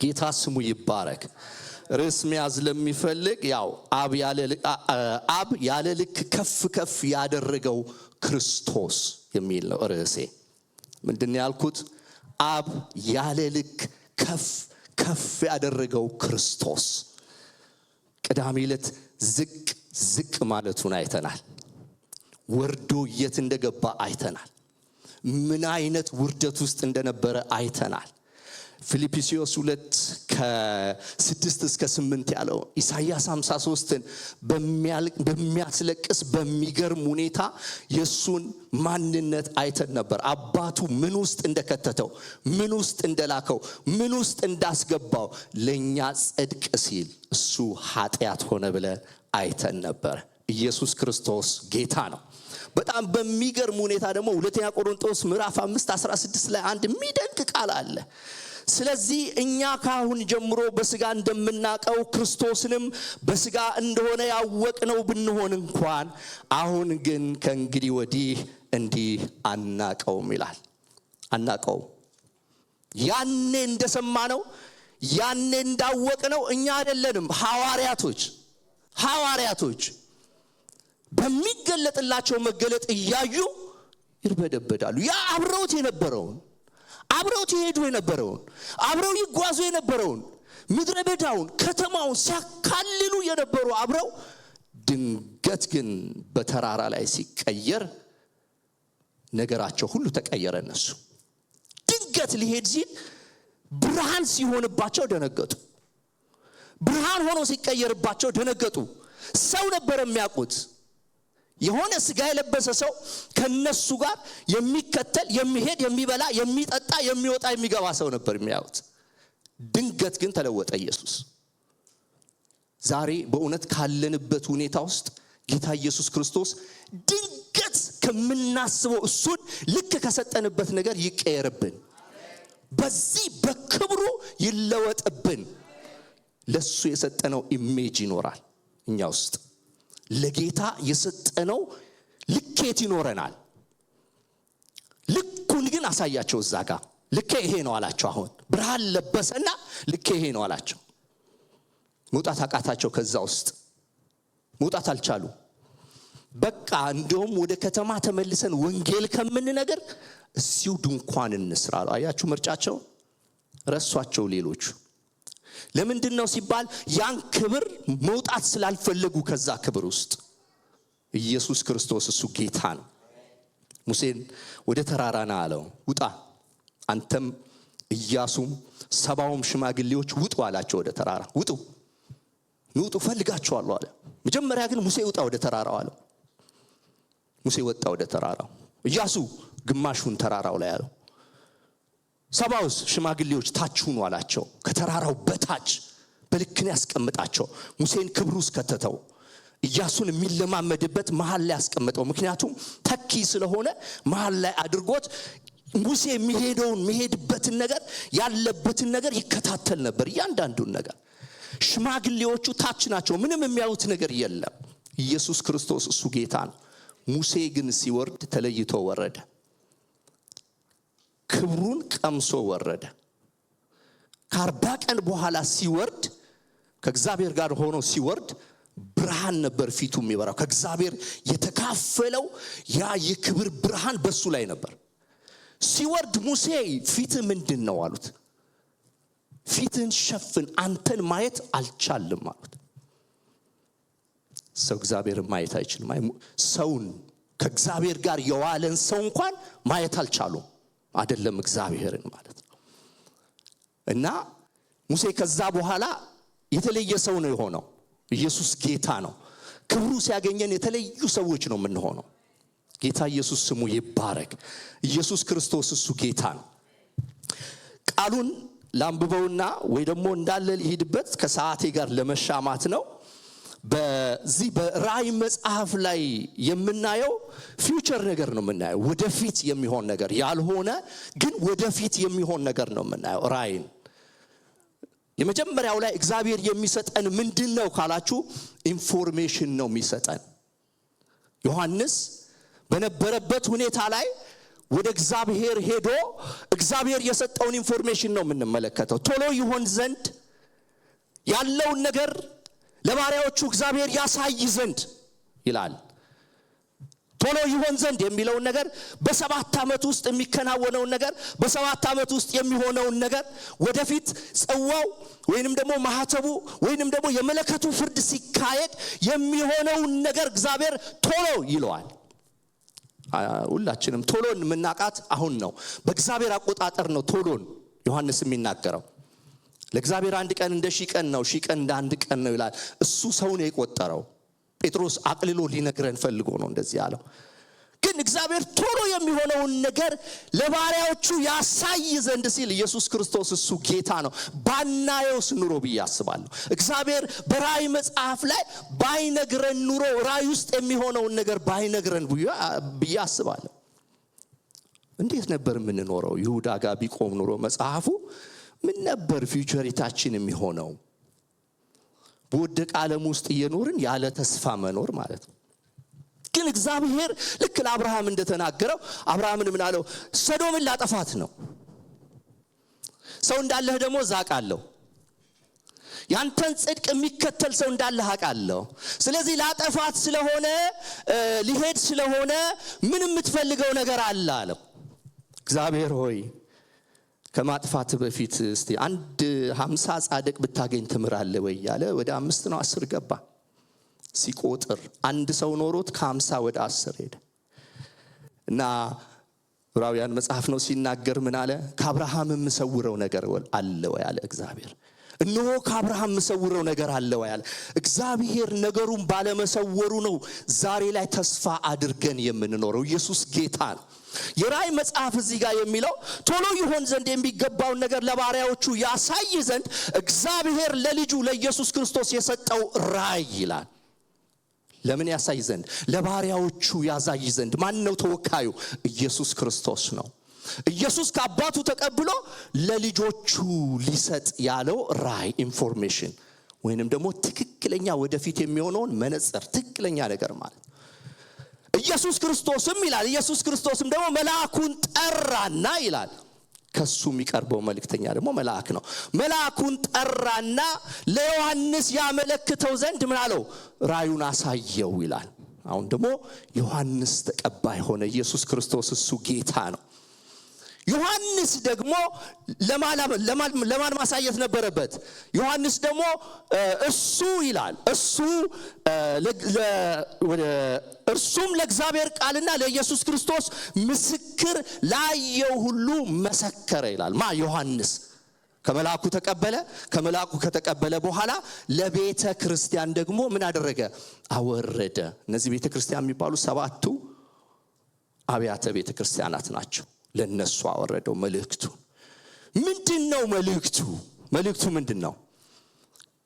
ጌታ ስሙ ይባረክ። ርዕስ መያዝ ለሚፈልግ ያው አብ ያለ ልክ ከፍ ከፍ ያደረገው ክርስቶስ የሚል ነው ርዕሴ። ምንድነው ያልኩት? አብ ያለ ልክ ከፍ ከፍ ያደረገው ክርስቶስ። ቅዳሜ ዕለት ዝቅ ማለቱን አይተናል። ወርዶ የት እንደገባ አይተናል። ምን አይነት ውርደት ውስጥ እንደነበረ አይተናል። ፊልጵስዩስ 2:6 እስከ 8 ያለው ኢሳይያስ 53ን በሚያስለቅስ በሚገርም ሁኔታ የሱን ማንነት አይተን ነበር። አባቱ ምን ውስጥ እንደከተተው፣ ምን ውስጥ እንደላከው፣ ምን ውስጥ እንዳስገባው ለኛ ጽድቅ ሲል እሱ ኃጢአት ሆነ ብለ አይተን ነበር። ኢየሱስ ክርስቶስ ጌታ ነው። በጣም በሚገርም ሁኔታ ደግሞ ሁለተኛ ቆሮንቶስ ምዕራፍ 5:16 ላይ አንድ የሚደንቅ ቃል አለ። ስለዚህ እኛ ካሁን ጀምሮ በስጋ እንደምናቀው ክርስቶስንም በስጋ እንደሆነ ያወቅነው ብንሆን እንኳን አሁን ግን ከእንግዲህ ወዲህ እንዲህ አናቀውም ይላል። አናቀው ያኔ እንደሰማነው ያኔ እንዳወቅነው እኛ አይደለንም። ሐዋርያቶች በሚገለጥላቸው መገለጥ እያዩ ይርበደበዳሉ። ያ አብረውት የነበረውን አብረውት ይሄዱ የነበረውን አብረው ይጓዙ የነበረውን ምድረ በዳውን ከተማውን ሲያካልሉ የነበሩ አብረው ድንገት ግን በተራራ ላይ ሲቀየር ነገራቸው ሁሉ ተቀየረ። እነሱ ድንገት ሊሄድ ሲል ብርሃን ሲሆንባቸው ደነገጡ። ብርሃን ሆኖ ሲቀየርባቸው ደነገጡ። ሰው ነበር የሚያውቁት። የሆነ ስጋ የለበሰ ሰው ከነሱ ጋር የሚከተል የሚሄድ የሚበላ የሚጠጣ የሚወጣ የሚገባ ሰው ነበር የሚያዩት። ድንገት ግን ተለወጠ ኢየሱስ። ዛሬ በእውነት ካለንበት ሁኔታ ውስጥ ጌታ ኢየሱስ ክርስቶስ ድንገት ከምናስበው እሱን ልክ ከሰጠንበት ነገር ይቀየርብን፣ በዚህ በክብሩ ይለወጥብን። ለሱ የሰጠነው ኢሜጅ ይኖራል እኛ ውስጥ። ለጌታ የሰጠነው ልኬት ይኖረናል። ልኩን ግን አሳያቸው። እዛ ጋር ልኬ ይሄ ነው አላቸው። አሁን ብርሃን ለበሰና ልኬ ይሄ ነው አላቸው። መውጣት አቃታቸው። ከዛ ውስጥ መውጣት አልቻሉ። በቃ እንደውም ወደ ከተማ ተመልሰን ወንጌል ከምንነገር እዚሁ ድንኳን እንስራ አሉ። አያችሁ ምርጫቸው። ረሷቸው ሌሎቹ። ለምንድነው ሲባል ያን ክብር መውጣት ስላልፈለጉ ከዛ ክብር ውስጥ። ኢየሱስ ክርስቶስ እሱ ጌታ ነው። ሙሴን ወደ ተራራና አለው፣ ውጣ አንተም ኢያሱም 70 ሽማግሌዎች ውጡ አላቸው። ወደ ተራራ ውጡ ፈልጋቸዋለሁ አለ። መጀመሪያ ግን ሙሴ ውጣ ወደ ተራራው አለው። ሙሴ ወጣ ወደ ተራራው። ኢያሱ ግማሹን ተራራው ላይ አለው። 70 ሽማግሌዎች ታች ሁኑ አላቸው። ከተራራው በታች በልክን ያስቀምጣቸው። ሙሴን ክብሩ ውስጥ ከተተው። ኢያሱን የሚለማመድበት መሃል ላይ ያስቀምጠው። ምክንያቱም ተኪ ስለሆነ መሃል ላይ አድርጎት ሙሴ የሚሄድበትን ነገር ያለበትን ነገር ይከታተል ነበር። እያንዳንዱን ነገር ሽማግሌዎቹ ታች ናቸው። ምንም የሚያዩት ነገር የለም። ኢየሱስ ክርስቶስ እሱ ጌታ ነው። ሙሴ ግን ሲወርድ ተለይቶ ወረደ። ክብሩን ቀምሶ ወረደ። ከ40 ቀን በኋላ ሲወርድ ከእግዚአብሔር ጋር ሆኖ ሲወርድ ብርሃን ነበር ፊቱ የሚበራው። ከእግዚአብሔር የተካፈለው ያ የክብር ብርሃን በሱ ላይ ነበር። ሲወርድ ሙሴ ፊት ምንድነው አሉት። ፊትን ሸፍን አንተን ማየት አልቻለም አሉት። ሰው እግዚአብሔርን ማየት አይችልም። ሰውን ከእግዚአብሔር ጋር የዋለን ሰው እንኳን ማየት አልቻሉም፣ አይደለም እግዚአብሔርን ማለት ነው። እና ሙሴ ከዛ በኋላ የተለየ ሰው ነው የሆነው። ኢየሱስ ጌታ ነው። ክብሩ ሲያገኘን የተለዩ ሰዎች ነው የምንሆነው። ጌታ ኢየሱስ ስሙ ይባረክ። ኢየሱስ ክርስቶስ እሱ ጌታ ነው። ቃሉን ላንብበውና ወይ ደግሞ እንዳለ ሊሄድበት ከሰዓቴ ጋር ለመሻማት ነው። በዚህ በራእይ መጽሐፍ ላይ የምናየው ፊውቸር ነገር ነው የምናየው። ወደፊት የሚሆን ነገር ያልሆነ ግን ወደፊት የሚሆን ነገር ነው የምናየው ራእይን። የመጀመሪያው ላይ እግዚአብሔር የሚሰጠን ምንድነው ካላችሁ ኢንፎርሜሽን ነው የሚሰጠን። ዮሐንስ በነበረበት ሁኔታ ላይ ወደ እግዚአብሔር ሄዶ እግዚአብሔር የሰጠውን ኢንፎርሜሽን ነው የምንመለከተው። ቶሎ ይሆን ዘንድ ያለውን ነገር ለባሪያዎቹ እግዚአብሔር ያሳይ ዘንድ ይላል። ቶሎ ይሆን ዘንድ የሚለውን ነገር በ7 ዓመት ውስጥ የሚከናወነውን ነገር በ7 ዓመት ውስጥ የሚሆነውን ነገር ወደፊት ጽዋው ወይንም ደግሞ ማህተቡ ወይንም ደግሞ የመለከቱ ፍርድ ሲካሄድ የሚሆነውን ነገር እግዚአብሔር ቶሎ ይለዋል። ሁላችንም ቶሎን ምናቃት አሁን ነው። በእግዚአብሔር አቆጣጠር ነው ቶሎን ዮሐንስ የሚናገረው። ለእግዚአብሔር አንድ ቀን እንደ ሺህ ቀን ነው፣ ሺህ ቀን እንደ አንድ ቀን ነው ይላል። እሱ ሰው ነው የቆጠረው። ጴጥሮስ አቅልሎ ሊነግረን ፈልጎ ነው እንደዚህ ያለው። ግን እግዚአብሔር ቶሎ የሚሆነውን ነገር ለባሪያዎቹ ያሳይ ዘንድ ሲል ኢየሱስ ክርስቶስ እሱ ጌታ ነው። ባናየውስ ኑሮ ብያስባለሁ። እግዚአብሔር በራእይ መጽሐፍ ላይ ባይነግረን ኑሮ ራእይ ውስጥ የሚሆነውን ነገር ባይነግረን ብያስባለሁ። እንዴት ነበር የምንኖረው? ይሁዳ ጋር ቢቆም ኑሮ መጽሐፉ ምን ነበር ፊውቸሪታችን የሚሆነው? በወደቀ ዓለም ውስጥ እየኖርን ያለ ተስፋ መኖር ማለት ነው። ግን እግዚአብሔር ልክ ለአብርሃም እንደተናገረው አብርሃምን ምን አለው? ሰዶምን ላጠፋት ነው። ሰው እንዳለህ ደግሞ ዛቃለሁ። ያንተን ጽድቅ የሚከተል ሰው እንዳለህ አውቃለሁ። ስለዚህ ላጠፋት ስለሆነ ሊሄድ ስለሆነ ምን የምትፈልገው ነገር አለ አለው። እግዚአብሔር ሆይ ከማጥፋት በፊት እስቲ 50 ጻድቅ ብታገኝ ትምራለህ ወይ ያለ ወደ 5 ነው 10 ገባ። ሲቆጥር አንድ ሰው ኖሮት ከ50 ወደ 10 ሄደ። እና ዕብራውያን መጽሐፍ ነው ሲናገር ምን አለ? ከአብርሃም የምሰውረው ነገር አለ ወይ አለ እግዚአብሔር። እነሆ ከአብርሃም የምሰውረው ነገር አለ ወይ አለ እግዚአብሔር። ነገሩን ባለመሰወሩ ነው ዛሬ ላይ ተስፋ አድርገን የምንኖረው። ኢየሱስ ጌታ ነው። የራእይ መጽሐፍ እዚህ ጋር የሚለው ቶሎ ይሆን ዘንድ የሚገባውን ነገር ለባሪያዎቹ ያሳይ ዘንድ እግዚአብሔር ለልጁ ለኢየሱስ ክርስቶስ የሰጠው ራእይ ይላል። ለምን ያሳይ ዘንድ? ለባሪያዎቹ ያሳይ ዘንድ። ማን ነው ተወካዩ? ኢየሱስ ክርስቶስ ነው። ኢየሱስ ከአባቱ ተቀብሎ ለልጆቹ ሊሰጥ ያለው ራእይ ኢንፎርሜሽን ወይንም ደግሞ ትክክለኛ ወደፊት የሚሆነውን መነጽር ትክክለኛ ነገር ማለት ኢየሱስ ክርስቶስም ይላል። ኢየሱስ ክርስቶስም ደግሞ መልአኩን ጠራና ይላል። ከሱ የሚቀርበው መልእክተኛ ደግሞ መልአክ ነው። መልአኩን ጠራና ለዮሐንስ ያመለክተው ዘንድ ምን አለው? ራእዩን አሳየው ይላል። አሁን ደግሞ ዮሐንስ ተቀባይ ሆነ። ኢየሱስ ክርስቶስ እሱ ጌታ ነው። ዮሐንስ ደግሞ ለማን ማሳየት ነበረበት? ዮሐንስ ደግሞ እሱ ይላል እርሱም ለእግዚአብሔር ቃልና ለኢየሱስ ክርስቶስ ምስክር ላየው ሁሉ መሰከረ ይላል። ዮሐንስ ከመልአኩ ተቀበለ። ከመልአኩ ከተቀበለ በኋላ ለቤተ ክርስቲያን ደግሞ ምን አደረገ? አወረደ። እነዚህ ቤተ ክርስቲያን የሚባሉ 7ቱ አብያተ ቤተ ክርስቲያናት ናቸው። ለነሱ አወረደው መልእክቱ። ምንድነው መልእክቱ? መልእክቱ ምንድነው?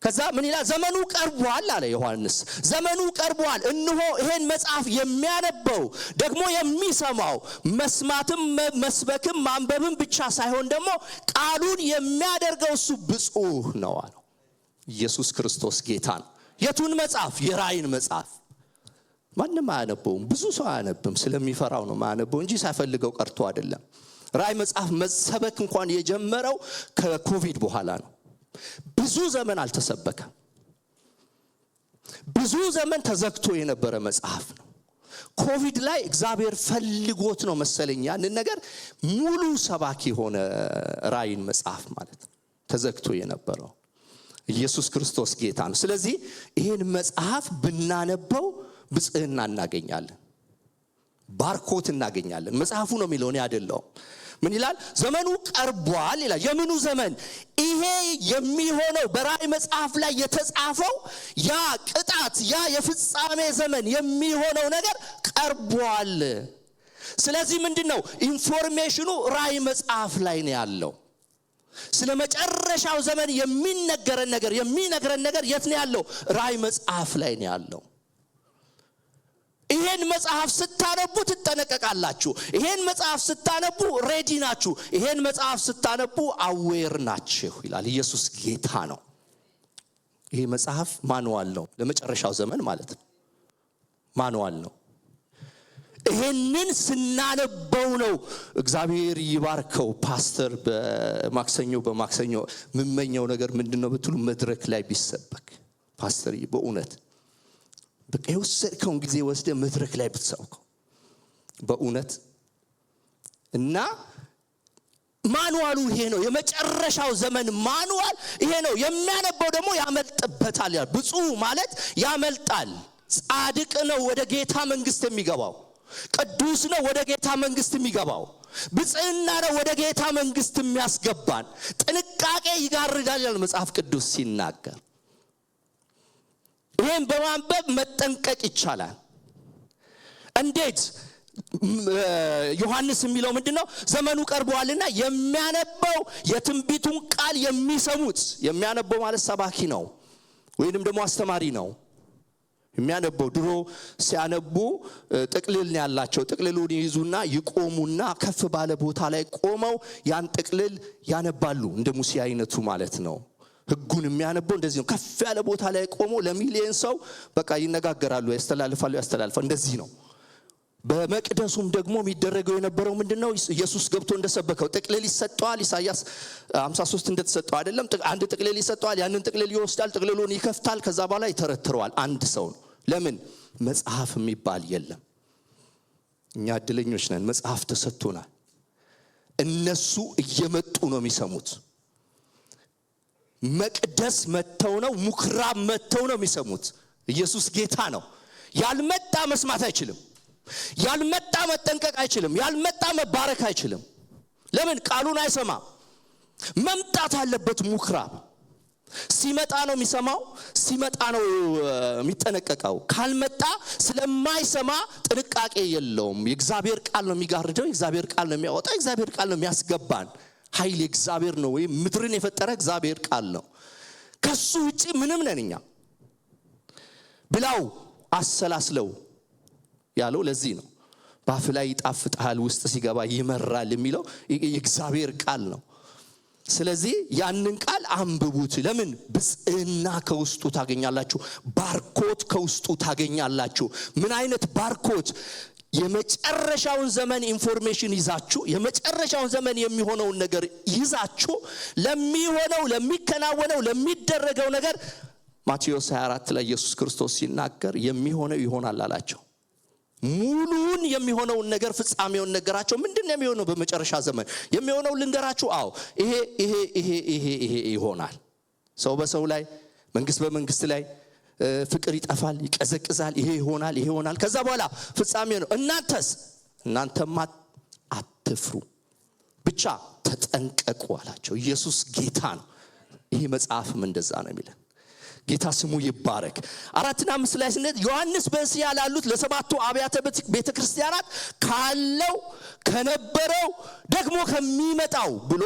ከዛ ምን ይላል? ዘመኑ ቀርቧል አለ ዮሐንስ። ዘመኑ ቀርቧል። እነሆ ይሄን መጽሐፍ የሚያነበው ደግሞ የሚሰማው መስማትም መስበክም ማንበብም ብቻ ሳይሆን ደግሞ ቃሉን የሚያደርገው እሱ ብፁዕ ነው አለ። ኢየሱስ ክርስቶስ ጌታ ነው። የቱን መጽሐፍ? የራእይን መጽሐፍ። ማንም አያነበውም። ብዙ ሰው አያነብም። ስለሚፈራው ነው ማያነበው እንጂ ሳይፈልገው ቀርቶ አይደለም። ራእይ መጽሐፍ መሰበክ እንኳን የጀመረው ከኮቪድ በኋላ ነው። ብዙ ዘመን አልተሰበከም። ብዙ ዘመን ተዘግቶ የነበረ መጽሐፍ ነው። ኮቪድ ላይ እግዚአብሔር ፈልጎት ነው መሰለኝ ያንን ነገር ሙሉ ሰባኪ ሆነ። ራእይን መጽሐፍ ማለት ተዘግቶ የነበረው ኢየሱስ ክርስቶስ ጌታ ነው። ስለዚህ ይሄን መጽሐፍ ብናነበው ብጽህና እናገኛለን፣ ባርኮት እናገኛለን። መጽሐፉ ነው የሚለው እኔ አይደለሁም። ምን ይላል? ዘመኑ ቀርቧል ይላል። የምኑ ዘመን? ይሄ የሚሆነው በራእይ መጽሐፍ ላይ የተጻፈው ያ ቅጣት፣ ያ የፍጻሜ ዘመን የሚሆነው ነገር ቀርቧል። ስለዚህ ምንድነው ኢንፎርሜሽኑ? ራእይ መጽሐፍ ላይ ነው ያለው። ስለ መጨረሻው ዘመን የሚነገረን ነገር የት ነው ያለው? ራእይ መጽሐፍ ላይ ነው ያለው። ይሄን መጽሐፍ ስታነቡ ትጠነቀቃላችሁ። ይሄን መጽሐፍ ስታነቡ ሬዲ ናችሁ። ይሄን መጽሐፍ ስታነቡ አዌር ናችሁ ይላል። ኢየሱስ ጌታ ነው። ይሄ መጽሐፍ ማኑዋል ነው ለመጨረሻው ዘመን ማለት ነው። ማኑዋል ነው። ይሄንን ስናነበው ነው እግዚአብሔር ይባርከው። ፓስተር በማክሰኞ ምመኛው ነገር ምንድነው ብትሉ መድረክ ላይ ቢሰበክ ፓስተር በእውነት በቃ የወሰድከውን ጊዜ ወስደ መድረክ ላይ ብትሰብከው በእውነት እና ማኑዋሉ ይሄ ነው። የመጨረሻው ዘመን ማኑዋል ይሄ ነው። የሚያነበው ደግሞ ያመልጥበታል። ብፁዕ ማለት ያመልጣል። ጻድቅ ነው ወደ ጌታ መንግስት የሚገባው። ቅዱስ ነው ወደ ጌታ መንግስት የሚገባው። ብጽዕና ነው ወደ ጌታ መንግስት የሚያስገባን። ጥንቃቄ ይጋርዳል መጽሐፍ ቅዱስ ሲናገር። ይሄን በማንበብ መጠንቀቅ ይቻላል። እንዴት? ዮሐንስ የሚለው ምንድነው? ዘመኑ ቀርቧልና የሚያነበው የትንቢቱን ቃል የሚሰሙት። የሚያነበው ማለት ሰባኪ ነው ወይንም ደግሞ አስተማሪ ነው። የሚያነበው ድሮ ሲያነቡ ጥቅልል ያላቸው ጥቅልሉን ይዙና ይቆሙና ከፍ ባለ ቦታ ላይ ቆመው ያን ጥቅልል ያነባሉ። እንደ ሙሴ አይነቱ ማለት ነው። ሕጉን የሚያነበው እንደዚህ ነው። ከፍ ያለ ቦታ ላይ ቆሞ ለሚሊዮን ሰው በቃ ይነጋገራሉ፣ ያስተላልፋሉ። እንደዚህ ነው። በመቅደሱም ደግሞ የሚደረገው የነበረው ምንድነው? ኢየሱስ ገብቶ እንደሰበከው ጥቅልል ይሰጣል። ኢሳይያስ 53 እንደተሰጠው አይደለም። አንድ ጥቅልል ይሰጣል። ያንን ጥቅልል ይወስዳል፣ ጥቅልሉን ይከፍታል። ከዛ በኋላ ይተረትረዋል። አንድ ሰው ነው። ለምን? መጽሐፍ የሚባል የለም። እኛ እድለኞች ነን፣ መጽሐፍ ተሰጥቶናል። እነሱ እየመጡ ነው የሚሰሙት። መቅደስ መተው ነው፣ ሙክራብ መተው ነው የሚሰሙት። ኢየሱስ ጌታ ነው። ያልመጣ መስማት አይችልም። ያልመጣ መጠንቀቅ አይችልም። ያልመጣ መባረክ አይችልም። ለምን? ቃሉን አይሰማም። መምጣት አለበት። ሙክራብ ሲመጣ ነው የሚሰማው፣ ሲመጣ ነው የሚጠነቀቀው። ካልመጣ ስለማይሰማ ጥንቃቄ የለውም። የእግዚአብሔር ቃል ነው የሚጋርደው፣ የእግዚአብሔር ቃል ነው የሚያወጣው፣ የእግዚአብሔር ቃል ነው የሚያስገባን። ኃይል የእግዚአብሔር ነው። ወይ ምድርን የፈጠረ እግዚአብሔር ቃል ነው። ከሱ ውጪ ምንም ነን እኛ። ብላው አሰላስለው ያለው ለዚህ ነው። ባፍ ላይ ይጣፍጣል ውስጥ ሲገባ ይመራል የሚለው የእግዚአብሔር ቃል ነው። ስለዚህ ያንን ቃል አንብቡት። ለምን? ብጽዕና ከውስጡ ታገኛላችሁ። ባርኮት ከውስጡ ታገኛላችሁ። ምን አይነት ባርኮት? የመጨረሻውን ዘመን ኢንፎርሜሽን ይዛችሁ፣ የመጨረሻውን ዘመን የሚሆነውን ነገር ይዛችሁ ለሚሆነው ለሚከናወነው ለሚደረገው ነገር ማቴዎስ 24 ላይ ኢየሱስ ክርስቶስ ሲናገር የሚሆነው ይሆናል አላቸው። ሙሉን የሚሆነውን ነገር ፍጻሜውን ነገራቸው። ምንድነው የሚሆነው? በመጨረሻ ዘመን የሚሆነው ልንገራችሁ። አዎ ይሄ ይሆናል። ሰው በሰው ላይ፣ መንግስት በመንግስት ላይ፣ ፍቅር ይጠፋል፣ ይቀዘቅዛል። ይሄ ይሆናል። ከዛ በኋላ ፍጻሜ ነው። እናንተማ አትፍሩ፣ ብቻ ተጠንቀቁ አላቸው። ኢየሱስ ጌታ ነው። ይሄ መጽሐፍም እንደዛ ነው የሚለን። ጌታ ስሙ ይባረክ። 4 እና 5 ላይ ስንሄድ ዮሐንስ በእስያ ላሉት ለሰባቱ አብያተ ቤተክርስቲያናት ካለው ከነበረው ደግሞ ከሚመጣው ብሎ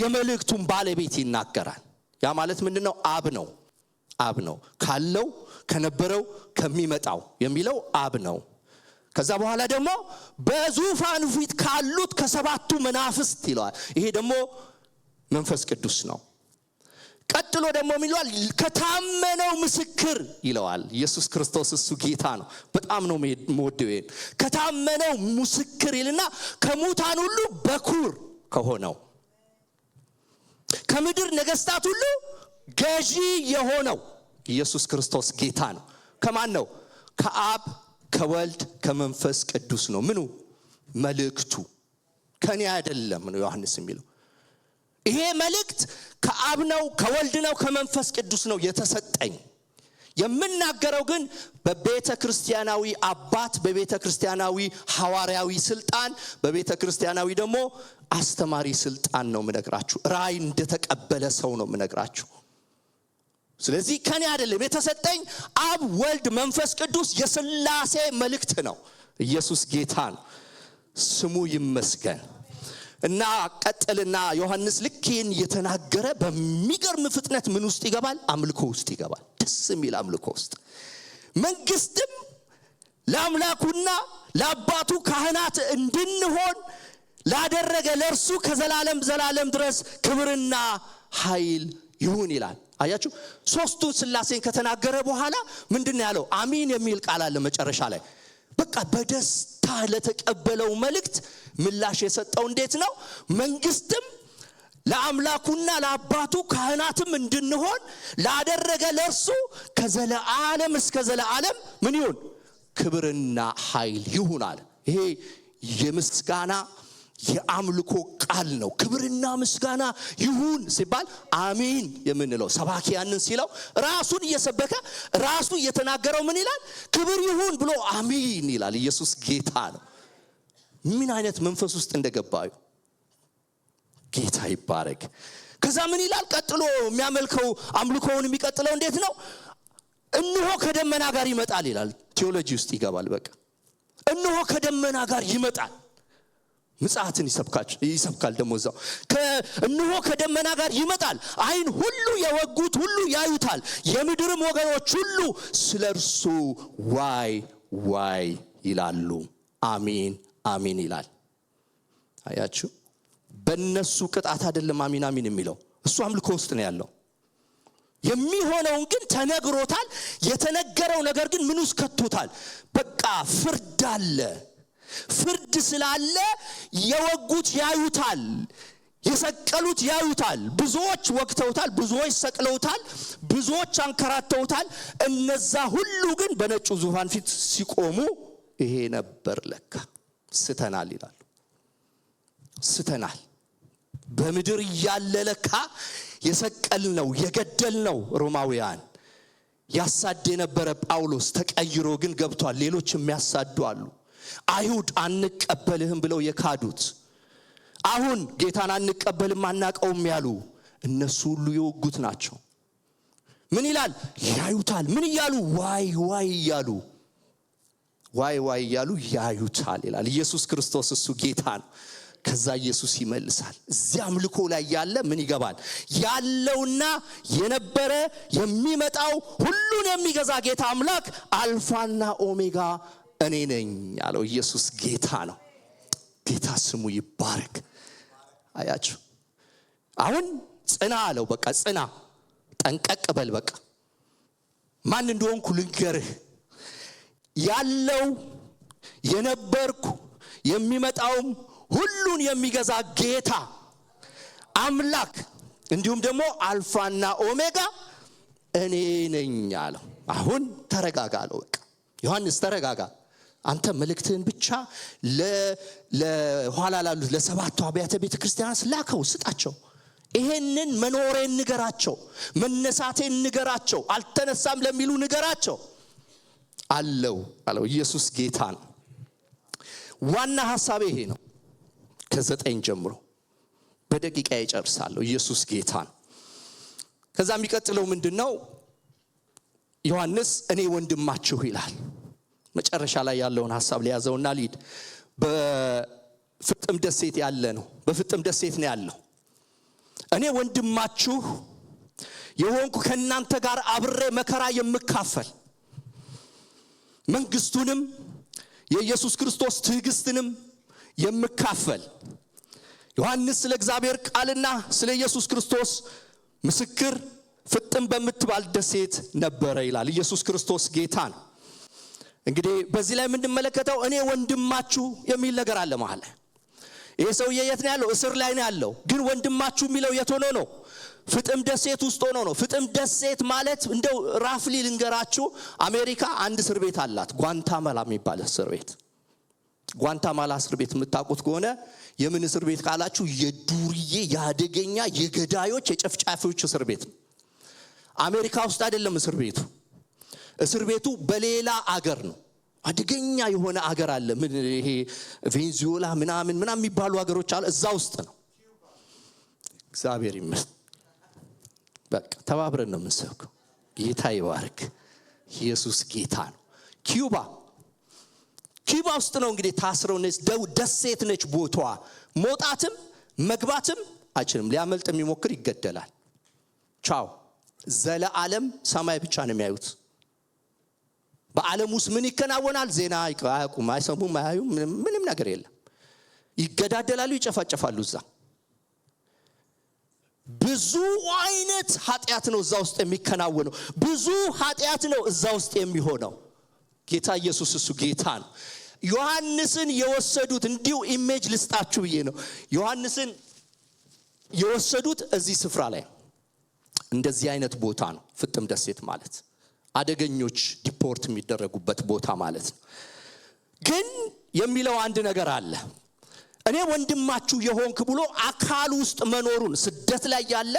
የመልእክቱን ባለቤት ይናገራል። ያ ማለት ምንድነው? አብ ነው። ካለው ከነበረው ከሚመጣው የሚለው አብ ነው። ከዛ በኋላ ደግሞ በዙፋኑ ፊት ካሉት ከሰባቱ መናፍስት ይለዋል። ይሄ ደግሞ መንፈስ ቅዱስ ነው። ቀጥሎ ደግሞ ይለዋል ከታመነው ምስክር ይለዋል። ኢየሱስ ክርስቶስ እሱ ጌታ ነው። በጣም ነው የምወደው ይሄን። ከታመነው ምስክር ይልና ከሙታን ሁሉ በኩር ከሆነው ከምድር ነገስታት ሁሉ ገዢ የሆነው ኢየሱስ ክርስቶስ ጌታ ነው። ከማን ነው? ከአብ ከወልድ ከመንፈስ ቅዱስ ነው። ምኑ? መልእክቱ ከኔ አይደለም ነው ዮሐንስ የሚለው። ይሄ መልእክት ከአብ ነው፣ ከወልድ ነው፣ ከመንፈስ ቅዱስ ነው የተሰጠኝ። የምናገረው ግን በቤተ ክርስቲያናዊ አባት፣ በቤተ ክርስቲያናዊ ሐዋርያዊ ስልጣን፣ በቤተ ክርስቲያናዊ ደግሞ አስተማሪ ስልጣን ነው የምነግራችሁ። ራእይ እንደተቀበለ ሰው ነው የምነግራችሁ። ስለዚህ ከኔ አይደለም የተሰጠኝ። አብ ወልድ መንፈስ ቅዱስ የሥላሴ መልእክት ነው። ኢየሱስ ጌታ ነው። ስሙ ይመስገን። እና ቀጥልና ዮሐንስ ልክን የተናገረ በሚገርም ፍጥነት ምን ውስጥ ይገባል? አምልኮ ውስጥ ይገባል። ደስ የሚል አምልኮ ውስጥ መንግስትም ለአምላኩና ለአባቱ ካህናት እንድንሆን ላደረገ ለእርሱ ከዘላለም ዘላለም ድረስ ክብርና ኃይል ይሁን ይላል። አያችሁ፣ ሶስቱ ሥላሴን ከተናገረ በኋላ ምንድነው ያለው? አሚን የሚል ቃል አለ መጨረሻ ላይ። በቃ በደስታ ከጌታ ለተቀበለው መልእክት ምላሽ የሰጠው እንዴት ነው? መንግስትም ለአምላኩና ለአባቱ ካህናትም እንድንሆን ላደረገ ለእርሱ ከዘለዓለም እስከ ዘለዓለም ምን ይሁን? ክብርና ኃይል ይሁን አለ። ይሄ የምስጋና የአምልኮ ቃል ነው። ክብርና ምስጋና ይሁን ሲባል አሜን የምንለው ሰባኪያንን ሲለው ራሱን እየሰበከ ራሱ እየተናገረው ምን ይላል? ክብር ይሁን ብሎ አሜን ይላል። ኢየሱስ ጌታ ነው። ምን አይነት መንፈስ ውስጥ እንደገባዩ ጌታ ይባረክ። ከዛ ምን ይላል? ቀጥሎ የሚያመልከው አምልኮውን የሚቀጥለው እንዴት ነው? እነሆ ከደመና ጋር ይመጣል ይላል። ቴዎሎጂ ውስጥ ይገባል። በቃ እነሆ ከደመና ጋር ይመጣል። ምጽአትን ይሰብካል ደግሞ እዛው እነሆ ከደመና ጋር ይመጣል፣ አይን ሁሉ የወጉት ሁሉ ያዩታል፣ የምድርም ወገኖች ሁሉ ስለርሱ ዋይ ዋይ ይላሉ። አሜን አሜን ይላል። አያችሁ፣ በእነሱ ቅጣት አይደለም አሜን አሜን የሚለው፣ እሱ አምልኮ ውስጥ ነው ያለው። የሚሆነውን ግን ተነግሮታል። የተነገረው ነገር ግን ምን ውስጥ ከቶታል? በቃ ፍርድ አለ። ፍርድ ስላለ የወጉት ያዩታል፣ የሰቀሉት ያዩታል። ብዙዎች ወግተውታል፣ ብዙዎች ሰቅለውታል፣ ብዙዎች አንከራተውታል። እነዛ ሁሉ ግን በነጩ ዙፋን ፊት ሲቆሙ ይሄ ነበር ለካ ስተናል ይላሉ። ስተናል በምድር ያለ ለካ የሰቀልነው የገደልነው ሮማውያን ያሳደ የነበረ ጳውሎስ ተቀይሮ ግን ገብቷል። ሌሎች የሚያሳዱ አሉ። አይሁድ አንቀበልህም ብለው የካዱት፣ አሁን ጌታን አንቀበልም አናቀውም ያሉ እነሱ ሁሉ የወጉት ናቸው። ምን ይላል? ያዩታል። ምን እያሉ? ዋይ ዋይ እያሉ ዋይ ዋይ እያሉ ያዩታል ይላል። ኢየሱስ ክርስቶስ እሱ ጌታ ነው። ከዛ ኢየሱስ ይመልሳል። እዚያ አምልኮ ላይ ያለ ምን ይገባል? ያለውና የነበረ የሚመጣው ሁሉን የሚገዛ ጌታ አምላክ አልፋና ኦሜጋ እኔ ነኝ ያለው ኢየሱስ ጌታ ነው። ጌታ ስሙ ይባረክ። አያችሁ፣ አሁን ጽና አለው። በቃ ጽና፣ ጠንቀቅ በል። በቃ ማን እንደሆንኩ ልንገርህ። ያለው የነበርኩ የሚመጣውም ሁሉን የሚገዛ ጌታ አምላክ እንዲሁም ደግሞ አልፋና ኦሜጋ እኔ ነኝ አለው። አሁን ተረጋጋ አለው። በቃ ዮሐንስ ተረጋጋ። አንተ መልእክትህን ብቻ ለኋላ ላሉት ለሰባቱ አብያተ ቤተክርስቲያናት ላከው፣ ስጣቸው። ይሄንን መኖሬን ንገራቸው፣ መነሳቴን ንገራቸው፣ አልተነሳም ለሚሉ ንገራቸው አለው። ኢየሱስ ጌታ ነው። ዋና ሐሳቤ ይሄ ነው። ከ9 ጀምሮ በደቂቃ ይጨርሳለሁ። ኢየሱስ ጌታ ነው። ከዛ የሚቀጥለው ምንድነው? ዮሐንስ እኔ ወንድማችሁ ይላል። መጨረሻ ላይ ያለውን ሐሳብ ሊያዘውና ሊድ በፍጥም ደሴት ያለ ነው። በፍጥም ደሴት ነው ያለው። እኔ ወንድማችሁ የሆንኩ ከናንተ ጋር አብሬ መከራ የምካፈል መንግስቱንም የኢየሱስ ክርስቶስ ትዕግስትንም የምካፈል ዮሐንስ ስለ እግዚአብሔር ቃልና ስለ ኢየሱስ ክርስቶስ ምስክር ፍጥም በምትባል ደሴት ነበረ ይላል። ኢየሱስ ክርስቶስ ጌታ ነው። እንግዲህ በዚህ ላይ የምንመለከተው እኔ ወንድማችሁ የሚል ነገር አለ ማለት ነው። ይሄ ሰውዬ የት ነው ያለው? እስር ላይ ነው ያለው። ግን ወንድማችሁ የሚለው የት ሆኖ ነው? ፍጥም ደሴት ውስጥ ሆኖ ነው። ፍጥም ደሴት ማለት እንደው ራፍሊ ልንገራችሁ፣ አሜሪካ አንድ እስር ቤት አላት፣ ጓንታማላ የሚባል እስር ቤት። ጓንታማላ እስር ቤት የምታውቁት ከሆነ የምን እስር ቤት ካላችሁ የዱርዬ ያደገኛ የገዳዮች የጨፍጫፊዎች እስር ቤት ነው። አሜሪካ ውስጥ አይደለም እስር ቤቱ። እስር ቤቱ በሌላ አገር ነው። አደገኛ የሆነ አገር አለ። ምን ይሄ ቬንዙዌላ ምናምን የሚባሉ አገሮች አለ፣ እዛ ውስጥ ነው። እግዚአብሔር ይመስገን። በቃ ተባብረን ነው የምንሰብከው። ጌታ ይባርክ። ኢየሱስ ጌታ ነው። ኪዩባ ውስጥ ነው እንግዲህ ታስረው ደሴት ነች ቦታዋ። መውጣትም መግባትም አይችልም። ሊያመልጥ የሚሞክር ይገደላል። ቻው። ዘለዓለም ሰማይ ብቻ ነው የሚያዩት። በዓለም ውስጥ ምን ይከናወናል? ዜና አያውቁም፣ አይሰሙም፣ አያዩም። ምንም ነገር የለም። ይገዳደላሉ፣ ይጨፋጨፋሉ። እዛ ብዙ አይነት ኃጢአት ነው እዛ ውስጥ የሚከናወነው። ብዙ ኃጢአት ነው እዛ ውስጥ የሚሆነው። ጌታ ኢየሱስ እሱ ጌታ ነው። ዮሐንስን የወሰዱት እንዲሁ ኢሜጅ ልስጣችሁ ብዬ ነው። ዮሐንስን የወሰዱት እዚህ ስፍራ ላይ እንደዚህ አይነት ቦታ ነው። ፍጥም ደሴት ማለት አደገኞች ዲፖርት የሚደረጉበት ቦታ ማለት ነው። ግን የሚለው አንድ ነገር አለ። እኔ ወንድማችሁ የሆንክ ብሎ አካል ውስጥ መኖሩን ስደት ላይ ያለ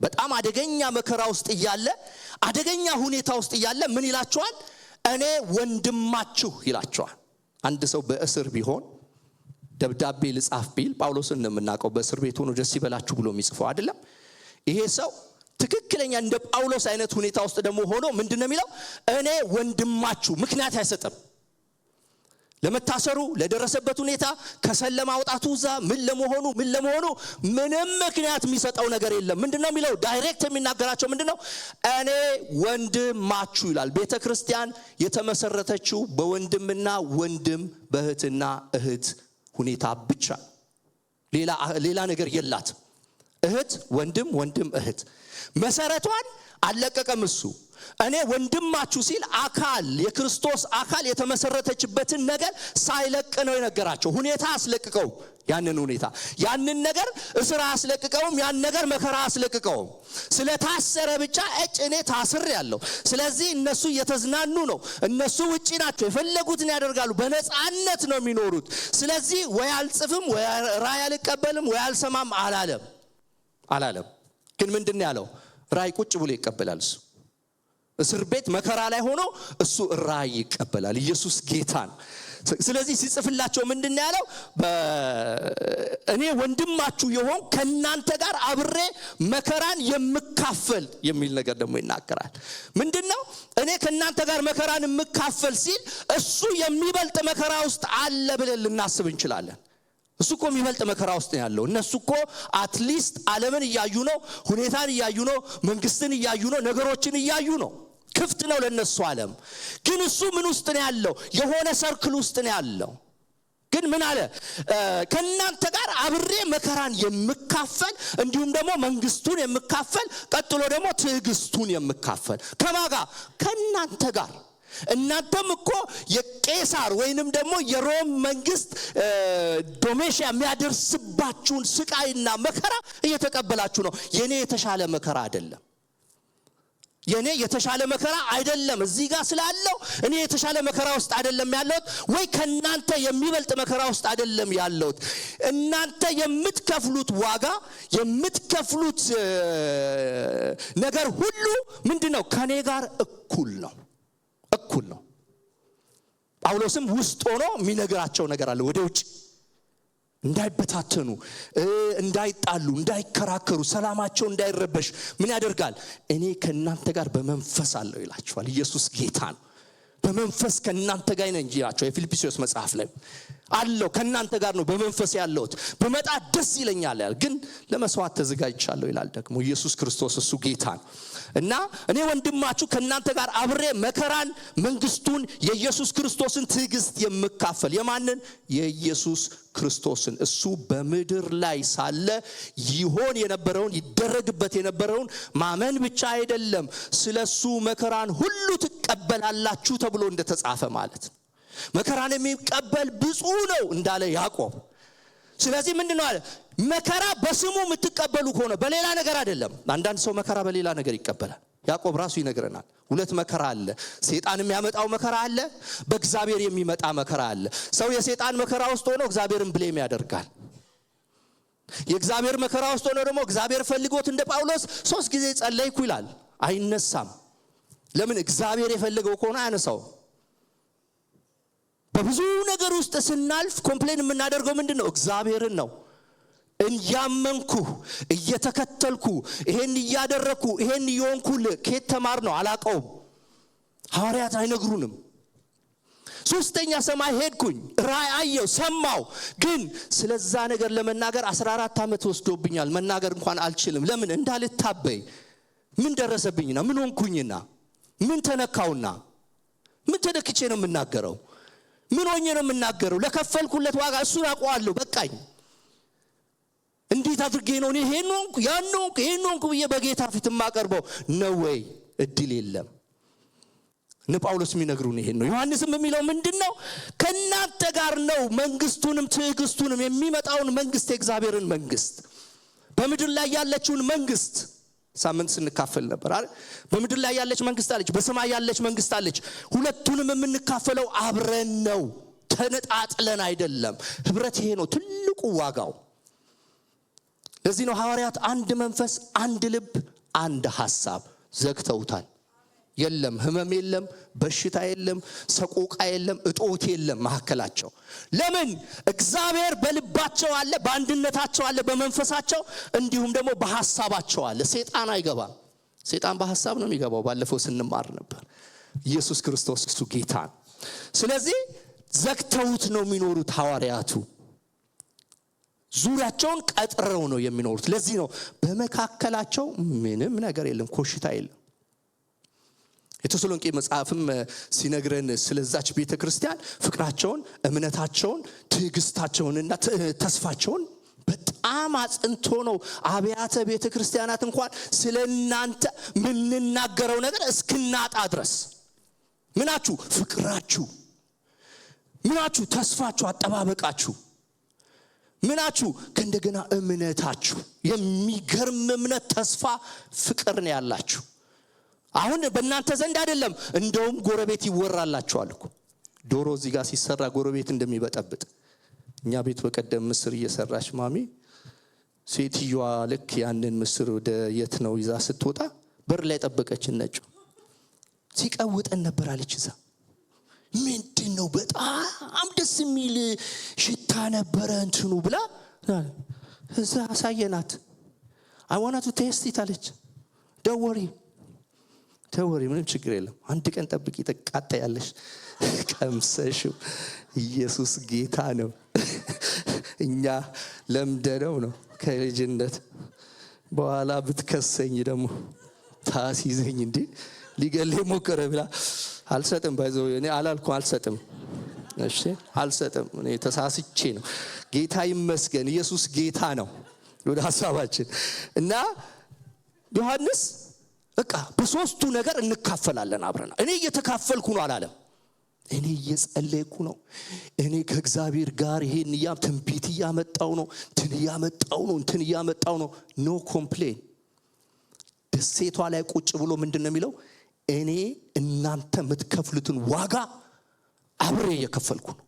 በጣም አደገኛ መከራ ውስጥ ያለ አደገኛ ሁኔታ ውስጥ ያለ ምን ይላቸዋል? እኔ ወንድማችሁ ይላቸዋል። አንድ ሰው በእስር ቢሆን ደብዳቤ ልጻፍ ቢል ጳውሎስን እንደምናውቀው በእስር ቤት ሆኖ ደስ ይበላችሁ ብሎ የሚጽፈው አይደለም። ይሄ ሰው ትክክለኛ እንደ ጳውሎስ አይነት ሁኔታ ውስጥ ደግሞ ሆኖ ምንድነው የሚለው? እኔ ወንድማችሁ። ምክንያት አይሰጥም ለመታሰሩ፣ ለደረሰበት ሁኔታ፣ ከሰለ ማውጣቱ፣ ዛ ምን ለመሆኑ ምንም ምክንያት የሚሰጠው ነገር የለም። ምንድነው የሚለው? ዳይሬክት የሚናገራቸው ምንድነው? እኔ ወንድማችሁ ይላል። ቤተክርስቲያን የተመሰረተችው በወንድምና ወንድም በእህትና እህት ሁኔታ ብቻ፣ ሌላ ነገር የላትም። እህት ወንድም፣ ወንድም እህት መሰረቷን አለቀቀም እሱ። እኔ ወንድማችሁ ሲል አካል የክርስቶስ አካል የተመሰረተችበትን ነገር ሳይለቅ ነው የነገራቸው። ሁኔታ አስለቅቀው ያንን ነገር እስራ አስለቅቀውም ያን ነገር መከራ አስለቅቀውም። ስለታሰረ ብቻ እኔ ታስር ያለው ስለዚህ እነሱ እየተዝናኑ ነው። እነሱ ውጪ ናቸው፣ የፈለጉትን ያደርጋሉ፣ በነፃነት ነው የሚኖሩት። ስለዚህ ወይ አልጽፍም ወይ ራእይ አልቀበልም ወይ አልሰማም አላለም። ግን ምንድነው ያለው? ራእይ ቁጭ ብሎ ይቀበላል። እሱ እስር ቤት መከራ ላይ ሆኖ እሱ ራእይ ይቀበላል። ኢየሱስ ጌታ ነው። ስለዚህ ሲጽፍላቸው ምንድነው ያለው? እኔ ወንድማችሁ የሆን ከናንተ ጋር አብሬ መከራን የምካፈል የሚል ነገር ደግሞ ይናገራል። ምንድነው? እኔ ከናንተ ጋር መከራን የምካፈል ሲል እሱ የሚበልጥ መከራ ውስጥ አለ ብለን ልናስብ እንችላለን። እሱ እኮ የሚበልጥ መከራ ውስጥ ነው ያለው። እነሱ እኮ አትሊስት ዓለምን እያዩ ነው፣ ሁኔታን እያዩ ነው፣ መንግስትን እያዩ ነው፣ ነገሮችን እያዩ ነው። ክፍት ነው ለነሱ ዓለም። ግን እሱ ምን ውስጥ ነው ያለው? የሆነ ሰርክል ውስጥ ነው ያለው። ግን ምን አለ? ከናንተ ጋር አብሬ መከራን የምካፈል እንዲሁም ደግሞ መንግስቱን የምካፈል ቀጥሎ ደግሞ ትዕግስቱን የምካፈል ከማጋ ከናንተ ጋር። እናንተም እኮ የቄሳር ወይንም ደግሞ የሮም መንግስት ዶሜሽያ የሚያደርስባችሁን ስቃይና መከራ እየተቀበላችሁ ነው። የኔ የተሻለ መከራ አይደለም። እዚህ ጋር ስላለው እኔ የተሻለ መከራ ውስጥ አይደለም ያለሁት፣ ወይ ከናንተ የሚበልጥ መከራ ውስጥ አይደለም ያለሁት። እናንተ የምትከፍሉት ዋጋ የምትከፍሉት ነገር ሁሉ ምንድነው? ከኔ ጋር እኩል ነው። ጳውሎስም ውስጥ ሆኖ የሚነግራቸው ነገር አለ። ወደ ውጭ እንዳይበታተኑ፣ እንዳይጣሉ፣ እንዳይከራከሩ፣ ሰላማቸው እንዳይረበሽ ምን ያደርጋል? እኔ ከናንተ ጋር በመንፈስ አለው ይላቸዋል። ኢየሱስ ጌታ ነው። በመንፈስ ከናንተ ጋር ነኝ ይላቸው። የፊልጵስዩስ መጽሐፍ ላይ አለው ከናንተ ጋር ነው በመንፈስ ያለሁት። በመጣ ደስ ይለኛል ያል፣ ግን ለመስዋዕት ተዘጋጅቻለሁ ይላል። ደግሞ ኢየሱስ ክርስቶስ እሱ ጌታ ነው። እና እኔ ወንድማችሁ ከናንተ ጋር አብሬ መከራን፣ መንግስቱን፣ የኢየሱስ ክርስቶስን ትዕግስት የምካፈል። የማንን? የኢየሱስ ክርስቶስን። እሱ በምድር ላይ ሳለ ይሆን የነበረውን ይደረግበት የነበረውን ማመን ብቻ አይደለም፣ ስለሱ መከራን ሁሉ ትቀበላላችሁ ተብሎ እንደተጻፈ ማለት ነው። መከራን የሚቀበል ብፁዕ ነው እንዳለ ያዕቆብ። ስለዚህ ምንድነው አለ? መከራ በስሙ የምትቀበሉ ከሆነ በሌላ ነገር አይደለም። አንዳንድ ሰው መከራ በሌላ ነገር ይቀበላል። ያዕቆብ ራሱ ይነግረናል። ሁለት መከራ አለ። ሰይጣን የሚያመጣው መከራ አለ፣ በእግዚአብሔር የሚመጣ መከራ አለ። ሰው የሰይጣን መከራ ውስጥ ሆኖ እግዚአብሔርን ብሌም ያደርጋል። የእግዚአብሔር መከራ ውስጥ ሆኖ ደግሞ እግዚአብሔር ፈልጎት እንደ ጳውሎስ 3 ጊዜ ጸለይኩ ይላል፣ አይነሳም። ለምን? እግዚአብሔር የፈለገው ከሆነ አያነሳው። በብዙ ነገር ውስጥ ስናልፍ ኮምፕሌን የምናደርገው ምንድነው? እግዚአብሔርን ነው። እያመንኩ እየተከተልኩ ይሄን እያደረኩ ይሄን ይሆንኩል ከየት ተማር ነው አላቀውም። ሐዋርያት አይነግሩንም። 3ኛ ሰማይ ሄድኩኝ፣ ራእይ አየሁ፣ ሰማው። ግን ስለዛ ነገር ለመናገር 14 ዓመት ወስዶብኛል። መናገር እንኳን አልችልም። ለምን? እንዳልታበይ። ምን ደረሰብኝና ምን ሆንኩኝና ምን ተነካውና ምን ተደክቼ ነው የምናገረው? ምን ሆኜ ነው የምናገረው? ለከፈልኩለት ዋጋ እሱን አውቀዋለሁ። በቃኝ። እንዴት አድርጌ ነው እኔ ይሄን ሆንኩ ብዬ በጌታ ፊት ማቀርበው ነው ወይ? እድል የለም። ጳውሎስ የሚነግሩን ይሄን ነው። ዮሐንስም የሚለው ምንድነው? ከናንተ ጋር ነው መንግስቱንም ትዕግስቱንም የሚመጣውን መንግስት የእግዚአብሔርን መንግስት በምድር ላይ ያለችውን መንግስት ሳምንት ስንካፈል ነበር አይደል? በምድር ላይ ያለች መንግስት አለች፣ በሰማይ ያለች መንግስት አለች። ሁለቱንም የምንካፈለው አብረን ነው፣ ተነጣጥለን አይደለም። ህብረት ይሄ ነው ትልቁ ዋጋው። ለዚህ ነው ሐዋርያት አንድ መንፈስ፣ አንድ ልብ፣ አንድ ሐሳብ ዘግተውታል። የለም ህመም የለም፣ በሽታ የለም፣ ሰቆቃ የለም፣ እጦት የለም መሐከላቸው። ለምን? እግዚአብሔር በልባቸው አለ፣ በአንድነታቸው አለ፣ በመንፈሳቸው እንዲሁም ደግሞ በሐሳባቸው አለ። ሰይጣን አይገባም። ሰይጣን በሐሳብ ነው የሚገባው። ባለፈው ስንማር ነበር። ኢየሱስ ክርስቶስ እሱ ጌታ ነው። ስለዚህ ዘግተውት ነው የሚኖሩት ሐዋርያቱ። ዙሪያቸውን ቀጥረው ነው የሚኖሩት። ለዚህ ነው በመካከላቸው ምንም ነገር የለም፣ ኮሽታ የለም። የተሰሎንቄ መጽሐፍም ሲነግረን ስለዛች ቤተክርስቲያን ፍቅራቸውን፣ እምነታቸውን፣ ትዕግስታቸውንና ተስፋቸውን በጣም አጽንቶ ነው አብያተ ቤተክርስቲያናት እንኳን ስለናንተ ምንናገረው ነገር እስክናጣ ድረስ ምናችሁ ፍቅራችሁ፣ ምናችሁ ተስፋችሁ፣ አጠባበቃችሁ፣ ምናችሁ ከእንደገና እምነታችሁ። የሚገርም እምነት፣ ተስፋ፣ ፍቅር ነው ያላችሁ። አሁን በእናንተ ዘንድ አይደለም፣ እንደውም ጎረቤት ይወራላችኋል እኮ። ዶሮ እዚህ ጋር ሲሰራ ጎረቤት እንደሚበጠብጥ እኛ ቤት በቀደም ምስር እየሰራች ማሚ ሴትዮዋ ልክ ያንን ምስር ወደ የት ነው ይዛ ስትወጣ በር ላይ ጠበቀችን። ነጭ ሲቀውጠን ነበር አለች። እዛ ምንድነው በጣም ደስ የሚል ሽታ ነበረ እንትኑ ብላ እዛ አሳየናት። I want to taste it አለች። ተወሪ ምንም ችግር የለም፣ አንድ ቀን ጠብቂ ተቃጣያለሽ። ቀምሰሽው። ኢየሱስ ጌታ ነው። እኛ ለምደነው ነው ከልጅነት። በኋላ ብትከሰኝ ደግሞ ታሲዘኝ እንዴ ሊገለኝ ሞከረ ብላ አልሰጥም። ባይዘው እኔ አላልኩ አልሰጥም። እሺ አልሰጥም። እኔ ተሳስቼ ነው። ጌታ ይመስገን። ኢየሱስ ጌታ ነው። ወደ ሐሳባችን እና ዮሐንስ በቃ በሶስቱ ነገር እንካፈላለን አብረን። እኔ እየተካፈልኩ ነው አላለም። እኔ እየጸለይኩ ነው። እኔ ከእግዚአብሔር ጋር ይሄን ትንቢት እያመጣው ነው፣ እንትን እያመጣው ነው። ኖ ኮምፕሌን። ደሴቷ ላይ ቁጭ ብሎ ምንድነው የሚለው? እኔ እናንተ የምትከፍሉትን ዋጋ አብሬ እየከፈልኩ ነው።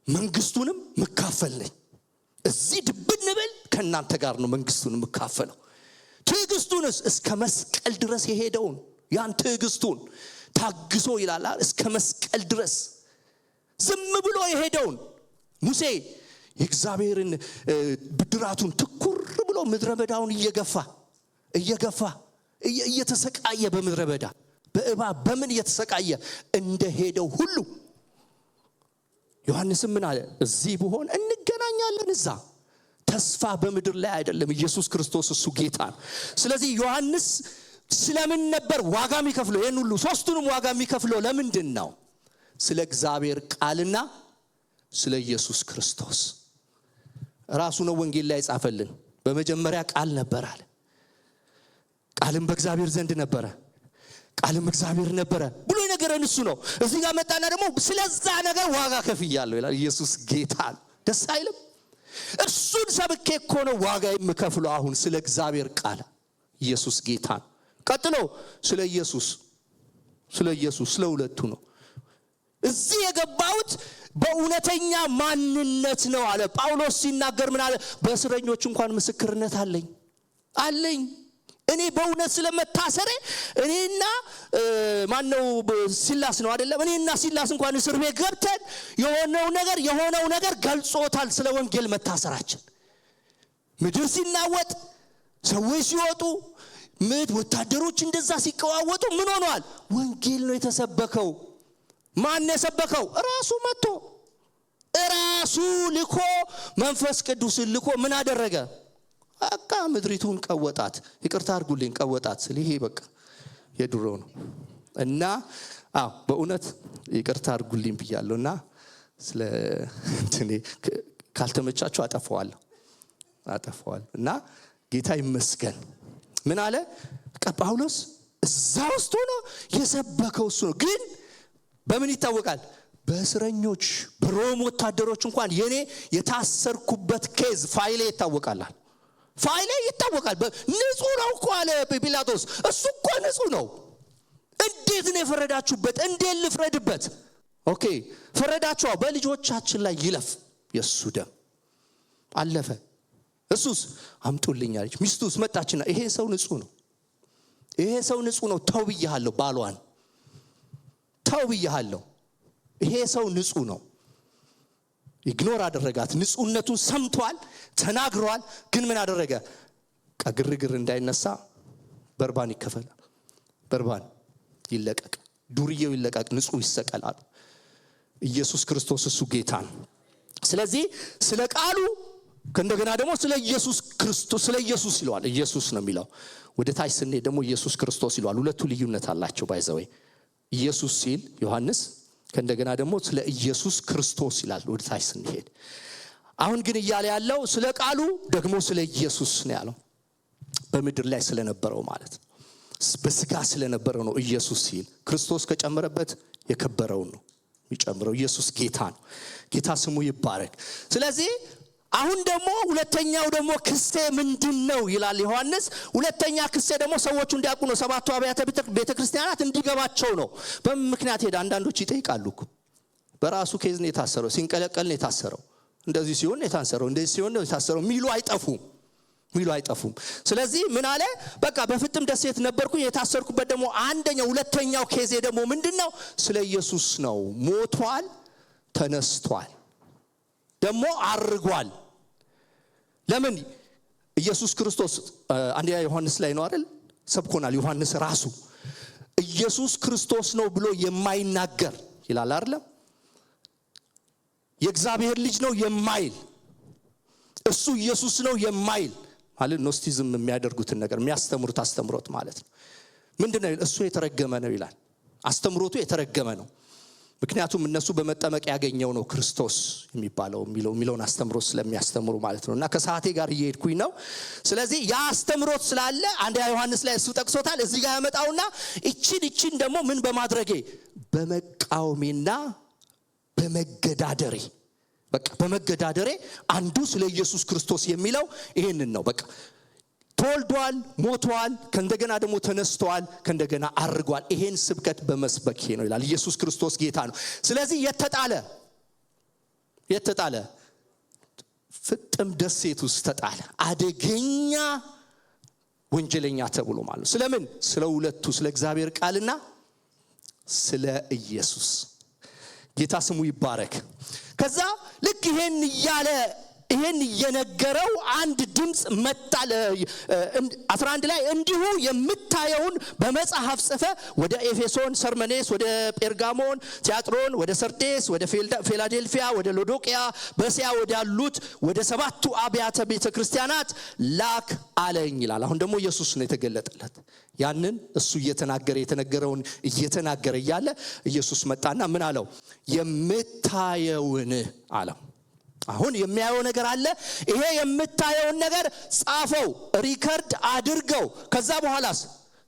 መንግስቱንም መካፈል ነኝ። እዚህ ድብን ብል ከእናንተ ጋር ነው መንግስቱን መካፈለው። ትዕግስቱንስ እስከ መስቀል ድረስ የሄደውን ያን ትዕግስቱን ታግሶ ይላል እስከ መስቀል ድረስ ዝም ብሎ የሄደውን ሙሴ የእግዚአብሔርን ብድራቱን ትኩር ብሎ ምድረ በዳውን እየገፋ እየተሰቃየ በምድረ በዳ በእባብ በምን እየተሰቃየ እንደሄደው ሁሉ ዮሐንስም ምን አለ? እዚህ ብሆን እንገናኛለን። እዛ ተስፋ በምድር ላይ አይደለም። ኢየሱስ ክርስቶስ እሱ ጌታ ነው። ስለዚህ ዮሐንስ ስለምን ነበር ዋጋ የሚከፍለው? ይሄን ሁሉ ሶስቱንም ዋጋ የሚከፍለው ለምንድን ነው? ስለ እግዚአብሔር ቃልና ስለ ኢየሱስ ክርስቶስ ራሱ ነው ወንጌል ላይ ጻፈልን። በመጀመሪያ ቃል ነበር አለ። ቃልም በእግዚአብሔር ዘንድ ነበረ፣ ቃልም እግዚአብሔር ነበረ ብሎ ነገረን እሱ ነው። እዚህ ጋር መጣና ደግሞ ስለዛ ነገር ዋጋ ከፍያለሁ ይላል። ኢየሱስ ጌታ ነው። ደስ አይልም? እርሱን ሰብኬ እኮ ነው ዋጋ የምከፍለው። አሁን ስለ እግዚአብሔር ቃል ኢየሱስ ጌታ ነው። ቀጥሎ ስለ ኢየሱስ ስለ ሁለቱ ነው እዚህ የገባሁት በእውነተኛ ማንነት ነው አለ ጳውሎስ ሲናገር። ምን አለ? በእስረኞች እንኳን ምስክርነት አለኝ። እኔ በእውነት ስለመታሰሬ እኔና ማነው ሲላስ ነው አይደለም? እኔና ሲላስ እንኳን እስር ቤት ገብተን የሆነው ነገር ገልጾታል ስለ ወንጌል መታሰራችን። ምድር ሲናወጥ፣ ሰዎች ሲወጡ፣ ወታደሮች እንደዛ ሲቀዋወጡ ምን ሆነዋል? ወንጌል ነው የተሰበከው። ማን የሰበከው? ራሱ መጥቶ ራሱ ልኮ መንፈስ ቅዱስ ልኮ ምን አደረገ? በቃ ምድሪቱን ቀወጣት። ይቅርታ አድርጉልኝ ቀወጣት ስለ ይሄ በቃ የድሮ ነው እና በእውነት ይቅርታ አድርጉልኝ ብያለሁና ስለ እንትኔ ካልተመቻችሁ አጠፋዋለሁ እና ጌታ ይመስገን። ምን አለ ጳውሎስ? እዛው ውስጥ ሆኖ የሰበከው እሱ ነው። ግን በምን ይታወቃል? በእስረኞች በሮም ወታደሮች እንኳን የኔ የታሰርኩበት ኬዝ ፋይሌ ይታወቃል። ፋይሌ ይታወቃል። ንጹህ ነው እኮ አለ ጲላጦስ። እሱ እኮ ንጹህ ነው። እንዴት ነው የፈረዳችሁበት? እንዴት ልፍረድበት? ኦኬ ፈረዳችሁ፣ በልጆቻችን ላይ ይለፍ። የሱ ደም አለፈ። እሱስ አምጡልኝ አለች። ሚስቱስ መጣችና ይሄ ሰው ንጹህ ነው፣ ይሄ ሰው ንጹህ ነው፣ ተው ብያለሁ፣ ባሏን ተው ብያለሁ፣ ይሄ ሰው ንጹህ ነው። ኢግኖር አደረጋት። ንጹህነቱን ሰምቷል፣ ተናግሯል። ግን ምን አደረገ? ግርግር እንዳይነሳ በርባን ይከፈላል፣ በርባን ይለቀቅ፣ ዱርዬው ይለቀቅ፣ ንጹህ ይሰቀላል። ኢየሱስ ክርስቶስ እሱ ጌታ ነው። ስለዚህ ስለ ቃሉ ከእንደገና ደግሞ ስለ ኢየሱስ ክርስቶስ ስለ ኢየሱስ ይለዋል። ኢየሱስ ነው የሚለው። ወደ ታች ስንሄድ ደግሞ ኢየሱስ ክርስቶስ ይለዋል። ሁለቱ ልዩነት አላቸው። ባይዘው ኢየሱስ ሲል ዮሐንስ ከእንደገና ደግሞ ስለ ኢየሱስ ክርስቶስ ይላል ወደ ታች ስንሄድ። አሁን ግን እያለ ያለው ስለ ቃሉ ደግሞ ስለ ኢየሱስ ነው ያለው። በምድር ላይ ስለነበረው ማለት ነው፣ በስጋ ስለነበረው ነው። ኢየሱስ ሲል ክርስቶስ ከጨመረበት የከበረው ነው የሚጨምረው። ኢየሱስ ጌታ ነው። ጌታ ስሙ ይባረክ። ስለዚህ አሁን ደግሞ ሁለተኛው ደግሞ ክሴ ምንድነው ይላል ዮሐንስ። ሁለተኛ ክሴ ደግሞ ሰዎቹ እንዲያውቁ ነው። ሰባቱ አብያተ ቤተክርስቲያናት እንዲገባቸው ነው። በምክንያት ሄዳ አንዳንዶች ይጠይቃሉ እኮ በራሱ ኬዝ ነው የታሰረው፣ ሲንቀለቀል ነው የታሰረው፣ እንደዚህ ሲሆን ነው የታሰረው፣ እንደዚህ ሲሆን ነው የታሰረው ሚሉ አይጠፉም። ስለዚህ ምን አለ? በቃ በፍጥም ደሴት ነበርኩኝ፣ የታሰርኩበት ደግሞ አንደኛው ሁለተኛው ኬዜ ደግሞ ምንድነው? ስለ ኢየሱስ ነው። ሞቷል፣ ተነስቷል፣ ደግሞ አርጓል። ለምን? ኢየሱስ ክርስቶስ አንደኛ ዮሐንስ ላይ ነው አይደል? ሰብኮናል። ዮሐንስ ራሱ ኢየሱስ ክርስቶስ ነው ብሎ የማይናገር ይላል አይደል? የእግዚአብሔር ልጅ ነው የማይል እሱ ኢየሱስ ነው የማይል ማለት ኖስቲዝም የሚያደርጉትን ነገር የሚያስተምሩት አስተምሮት ማለት ነው። ምንድነው? እሱ የተረገመ ነው ይላል። አስተምሮቱ የተረገመ ነው። ምክንያቱም እነሱ በመጠመቅ ያገኘው ነው ክርስቶስ የሚለውን አስተምሮት ስለሚያስተምሩ ማለት ነው። እና ከሰዓቴ ጋር እየሄድኩኝ ነው። ስለዚህ ያ አስተምሮት ስላለ አንደኛ ዮሐንስ ላይ እሱ ጠቅሶታል። እዚህ ጋር ያመጣውና እቺን ደግሞ ምን በማድረጌ በመቃወሜና በመገዳደሬ በቃ በመገዳደሬ አንዱ ስለ ኢየሱስ ክርስቶስ የሚለው ይሄንን ነው። በቃ ተወልዷል፣ ሞቷል፣ ከእንደገና ደግሞ ተነስቷል፣ ከእንደገና አርጓል። ይሄን ስብከት በመስበክ ነው ይላል። ኢየሱስ ክርስቶስ ጌታ ነው። ስለዚህ የተጣለ ፍጥም ደሴት ውስጥ ተጣለ። አደገኛ ወንጀለኛ ተብሎ ማለት ነው። ስለምን? ስለ ሁለቱ ስለ እግዚአብሔር ቃልና ስለ ኢየሱስ። ጌታ ስሙ ይባረክ። ከዛ ልክ ይሄን እየነገረው አንድ ድምጽ መጣ። 11 ላይ እንዲሁ የምታየውን በመጽሐፍ ጽፈ ወደ ኤፌሶን፣ ሰርመኔስ፣ ወደ ጴርጋሞን፣ ቲያጥሮን፣ ወደ ሰርዴስ፣ ወደ ፊላዴልፊያ፣ ወደ ሎዶቅያ፣ በእስያ ወዳሉት ወደ ሰባቱ አብያተ ቤተክርስቲያናት ላክ አለኝ ይላል። አሁን ደግሞ ኢየሱስ ነው የተገለጠለት። ያንን እሱ የተነገረውን እየተናገረ እያለ ኢየሱስ መጣና ምን አለው? የምታየውን አለው። አሁን የሚያየው ነገር አለ። ይሄ የምታየውን ነገር ጻፈው፣ ሪከርድ አድርገው። ከዛ በኋላስ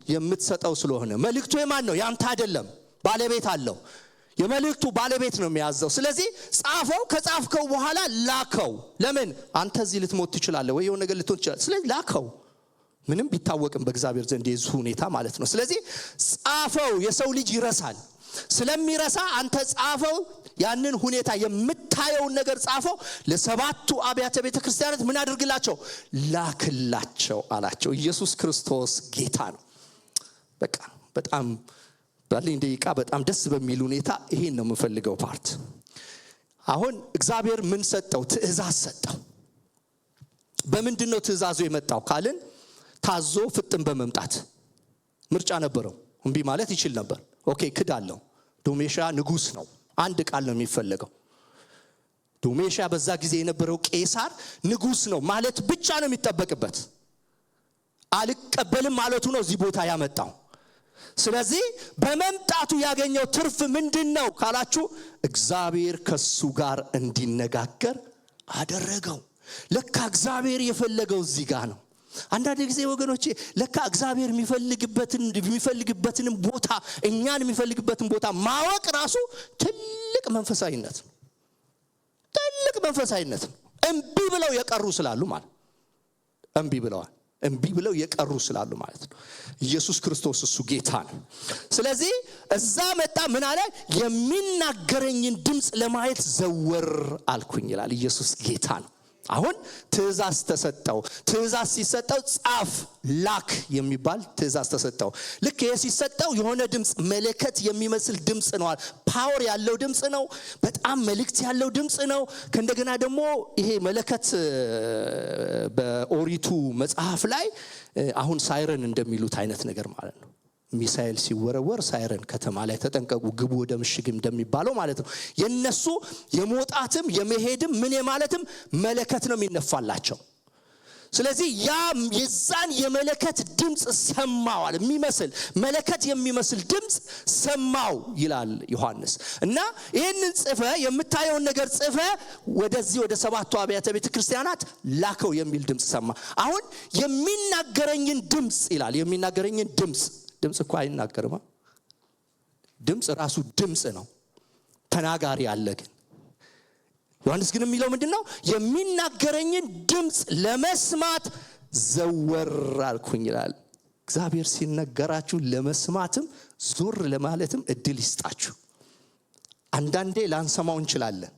የምትሰጠው ስለሆነ መልእክቱ የማን ነው? ያንተ አይደለም፣ ባለቤት አለው። የመልእክቱ ባለቤት ነው የሚያዘው። ስለዚህ ጻፈው። ከጻፍከው በኋላ ላከው። ለምን? አንተ እዚህ ልትሞት ትችላለህ ወይ የሆነ ነገር ልትሆን ትችላለህ። ስለዚህ ላከው። ምንም ቢታወቅም በእግዚአብሔር ዘንድ የዚህ ሁኔታ ማለት ነው። ስለዚህ ጻፈው። የሰው ልጅ ይረሳል። ስለሚረሳ አንተ ጻፈው። ያንን ሁኔታ የምታየውን ነገር ጻፈው። ለሰባቱ አብያተ ቤተክርስቲያናት ምን አድርግላቸው? ላክላቸው አላቸው። ኢየሱስ ክርስቶስ ጌታ ነው። በቃ በጣም ባለኝ ደቂቃ በጣም ደስ በሚል ሁኔታ ይሄን ነው የምፈልገው ፓርት። አሁን እግዚአብሔር ምን ሰጠው? ትእዛዝ ሰጠው። በምንድነው ትእዛዙ የመጣው ካልን ታዞ ፍጥም በመምጣት ምርጫ ነበረው። እምቢ ማለት ይችል ነበር። ኦኬ ክዳለው። ዶሜሻ ንጉስ ነው። አንድ ቃል ነው የሚፈልገው። ዶሜሻ በዛ ጊዜ የነበረው ቄሳር ንጉስ ነው ማለት ብቻ ነው የሚጠበቅበት። አልቀበልም ማለቱ ነው እዚህ ቦታ ያመጣው። ስለዚህ በመምጣቱ ያገኘው ትርፍ ምንድነው ካላችሁ እግዚአብሔር ከሱ ጋር እንዲነጋገር አደረገው። ለካ እግዚአብሔር የፈለገው እዚህ ጋር ነው። አንዳንድ ጊዜ ወገኖቼ ለካ እግዚአብሔር የሚፈልግበትን ቦታ እኛን የሚፈልግበትን ቦታ ማወቅ ራሱ ትልቅ መንፈሳዊነት ነው። ትልቅ መንፈሳዊነት ነው። እምቢ ብለው የቀሩ ስላሉ ማለት እምቢ ብለው የቀሩ ስላሉ ማለት ነው። ኢየሱስ ክርስቶስ እሱ ጌታ ነው። ስለዚህ እዛ መጣ ምን አለ? የሚናገረኝን ድምጽ ለማየት ዘወር አልኩኝ ይላል። ኢየሱስ ጌታ ነው። አሁን ትእዛዝ ተሰጠው። ትእዛዝ ሲሰጠው ጻፍ ላክ የሚባል ትእዛዝ ተሰጠው። ልክ ይሄ ሲሰጠው የሆነ ድምጽ መለከት የሚመስል ድምጽ ነው። ፓወር ያለው ድምጽ ነው። በጣም መልእክት ያለው ድምጽ ነው። ከእንደገና ደግሞ ይሄ መለከት በኦሪቱ መጽሐፍ ላይ አሁን ሳይረን እንደሚሉት አይነት ነገር ማለት ነው። ሚሳኤል ሲወረወር ሳይረን ከተማ ላይ ተጠንቀቁ ግቡ ወደ ምሽግ እንደሚባለው ማለት ነው። የነሱ የመውጣትም የመሄድም ምን የማለትም መለከት ነው የሚነፋላቸው። ስለዚህ የዛን የመለከት ድምጽ ሰማዋል። የሚመስል መለከት የሚመስል ድምጽ ሰማው ይላል ዮሐንስ። እና ይሄንን ጽፈ የምታየውን ነገር ጽፈ ወደዚህ ወደ 7ቱ አብያተ ቤተክርስቲያናት ላከው የሚል ድምጽ ሰማ። አሁን የሚናገረኝን ድምጽ ይላል። የሚናገረኝን ድምጽ እኮ አይናገርማ። ድምጽ ራሱ ድምጽ ነው። ተናጋሪ አለ። ግን ዮሐንስ ግን የሚለው ምንድነው? የሚናገረኝን ድምጽ ለመስማት ዘወር አልኩኝ ይላል። እግዚአብሔር ሲነገራችሁ ለመስማትም ዞር ለማለትም እድል ይስጣችሁ። አንዳንዴ ላንሰማው እንችላለን።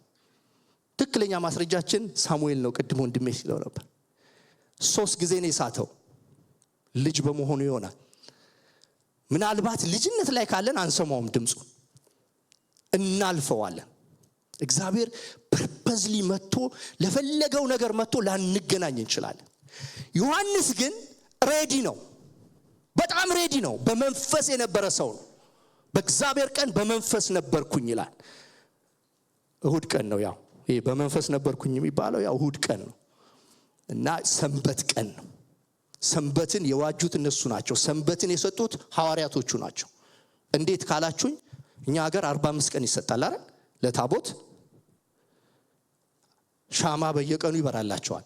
ትክክለኛ ማስረጃችን ሳሙኤል ነው። ቅድም ወንድሜ ሲለው ነበር 3 ጊዜ ነው የሳተው። ልጅ በመሆኑ ይሆናል። ምናልባት ልጅነት ላይ ካለን አንሰማውም፣ ድምጹ እናልፈዋለን። እግዚአብሔር ፐርፐዝሊ መጥቶ ለፈለገው ነገር መጥቶ ላንገናኝ እንችላለን። ዮሐንስ ግን ሬዲ ነው። በጣም ሬዲ ነው። በመንፈስ የነበረ ሰው ነው። በእግዚአብሔር ቀን በመንፈስ ነበርኩኝ ይላል። እሁድ ቀን ነው ያው ይሄ በመንፈስ ነበርኩኝ የሚባለው ያው እሁድ ቀን ነው እና ሰንበት ቀን ነው። ሰንበትን የዋጁት እነሱ ናቸው። ሰንበትን የሰጡት ሐዋርያቶቹ ናቸው። እንዴት ካላችሁኝ እኛ ሀገር 45 ቀን ይሰጣል አይደል? ለታቦት ሻማ በየቀኑ ይበራላቸዋል።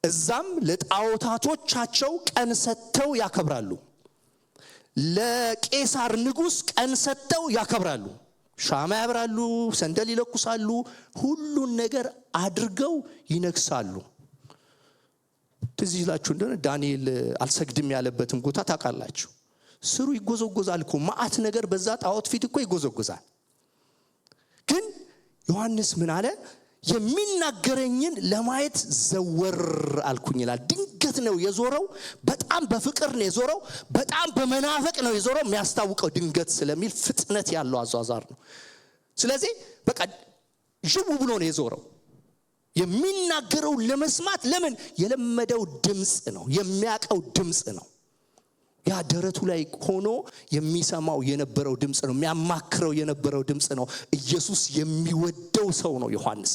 እዛም ለጣዖታቶቻቸው ቀን ሰጥተው ያከብራሉ። ለቄሳር ንጉስ ቀን ሰጥተው ያከብራሉ። ሻማ ያበራሉ፣ ሰንደል ይለኩሳሉ፣ ሁሉን ነገር አድርገው ይነግሳሉ። ትዝ ይላችሁ እንደሆነ ዳንኤል አልሰግድም ያለበትን ቦታ ታውቃላችሁ። ስሩ ይጎዘጎዛል እኮ ማአት ነገር በዛ ጣዖት ፊት እኮ ይጎዘጎዛል። ግን ዮሐንስ ምን አለ? የሚናገረኝን ለማየት ዘወር አልኩኝ ይላል። ድንገት ነው የዞረው። በጣም በፍቅር ነው የዞረው። በጣም በመናፈቅ ነው የዞረው። የሚያስታውቀው ድንገት ስለሚል ፍጥነት ያለው አዟዟር ነው። ስለዚህ በቃ ጅቡ ብሎ ነው የዞረው። የሚናገረው ለመስማት ለምን? የለመደው ድምጽ ነው፣ የሚያቀው ድምጽ ነው። ያ ደረቱ ላይ ሆኖ የሚሰማው የነበረው ድምጽ ነው፣ የሚያማክረው የነበረው ድምጽ ነው። ኢየሱስ የሚወደው ሰው ነው ዮሐንስ።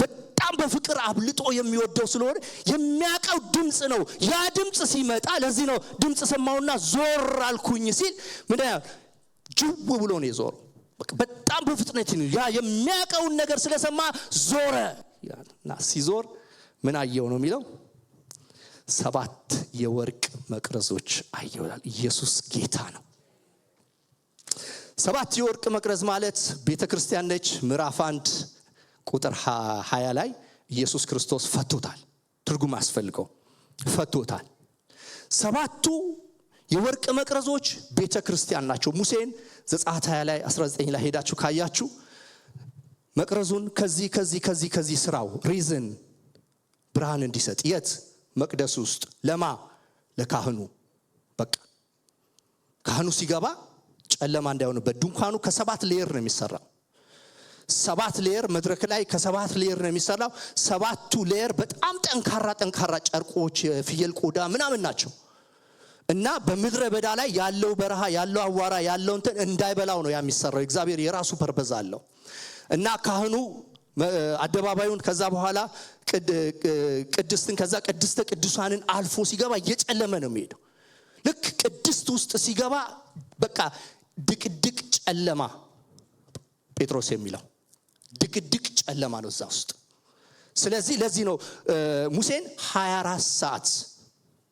በጣም በፍቅር አብልጦ የሚወደው ስለሆነ የሚያቀው ድምጽ ነው። ያ ድምጽ ሲመጣ ለዚህ ነው ድምጽ ሰማውና ዞር አልኩኝ ሲል ምን ያ ጅው ብሎ ነው የዞረው። በጣም በፍጥነት ነው ያ የሚያቀው ነገር ስለሰማ ዞረ ያና ሲዞር ምን አየው ነው የሚለው? 7 የወርቅ መቅረዞች አየው ይላል። ኢየሱስ ጌታ ነው። 7 የወርቅ መቅረዝ ማለት ቤተክርስቲያን ነች። ምዕራፍ 1 ቁጥር 20 ላይ ኢየሱስ ክርስቶስ ፈቶታል። ትርጉም አስፈልገው ፈቶታል። 7ቱ የወርቅ መቅረዞች ቤተክርስቲያን ናቸው። ሙሴን ዘጸአት 20 ላይ 19 ላይ ሄዳችሁ ካያችሁ መቅረዙን ከዚህ ስራው ሪዝን ብርሃን እንዲሰጥ የት መቅደስ ውስጥ ለማ ለካህኑ በቃ ካህኑ ሲገባ ጨለማ እንዳይሆንበት ድንኳኑ ከ7 ሌየር ነው የሚሰራው። 7 ሌየር መድረክ ላይ ከ7 ሌየር ነው የሚሰራው። 7ቱ ሌየር በጣም ጠንካራ ጨርቆች የፍየል ቆዳ ምናምን ናቸው እና በምድረ በዳ ላይ ያለው በረሃ ያለው አዋራ ያለው እንትን እንዳይበላው ነው የሚሰራው። እግዚአብሔር የራሱ ፐርፐዝ አለው እና ካህኑ አደባባዩን ከዛ በኋላ ቅድስትን ከዛ ቅድስተ ቅዱሳንን አልፎ ሲገባ እየጨለመ ነው የሚሄደው። ልክ ቅድስት ውስጥ ሲገባ በቃ ድቅድቅ ጨለማ ጴጥሮስ የሚለው ድቅድቅ ጨለማ ነው እዛ ውስጥ። ስለዚህ ለዚህ ነው ሙሴን 24 ሰዓት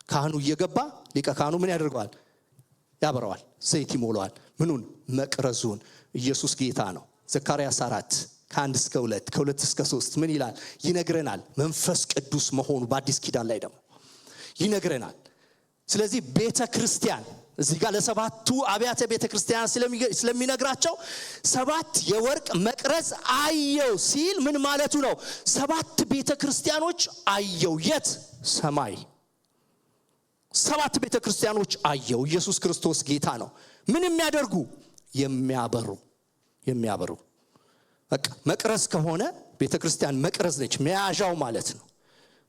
ካህኑ እየገባ ሊቀ ካህኑ ምን ያደርገዋል? ያበራዋል፣ ዘይት ይሞላዋል። ምኑን? መቅረዙን። ኢየሱስ ጌታ ነው። ዘካርያስ 4 ከ1 እስከ 2 ከ2 እስከ 3 ምን ይላል? ይነግረናል። መንፈስ ቅዱስ መሆኑ በአዲስ ኪዳን ላይ ደግሞ ይነግረናል። ስለዚህ ቤተ ክርስቲያን እዚህ ጋር ለሰባቱ አብያተ ቤተ ክርስቲያን ስለሚነግራቸው 7 የወርቅ መቅረዝ አየው ሲል ምን ማለቱ ነው? 7 ቤተ ክርስቲያኖች አየው። የት? ሰማይ 7 ቤተ ክርስቲያኖች አየው። ኢየሱስ ክርስቶስ ጌታ ነው። ምን የሚያደርጉ? የሚያበሩ በቃ መቅረዝ ከሆነ ቤተ ክርስቲያን መቅረዝ ነች፣ መያዣው ማለት ነው።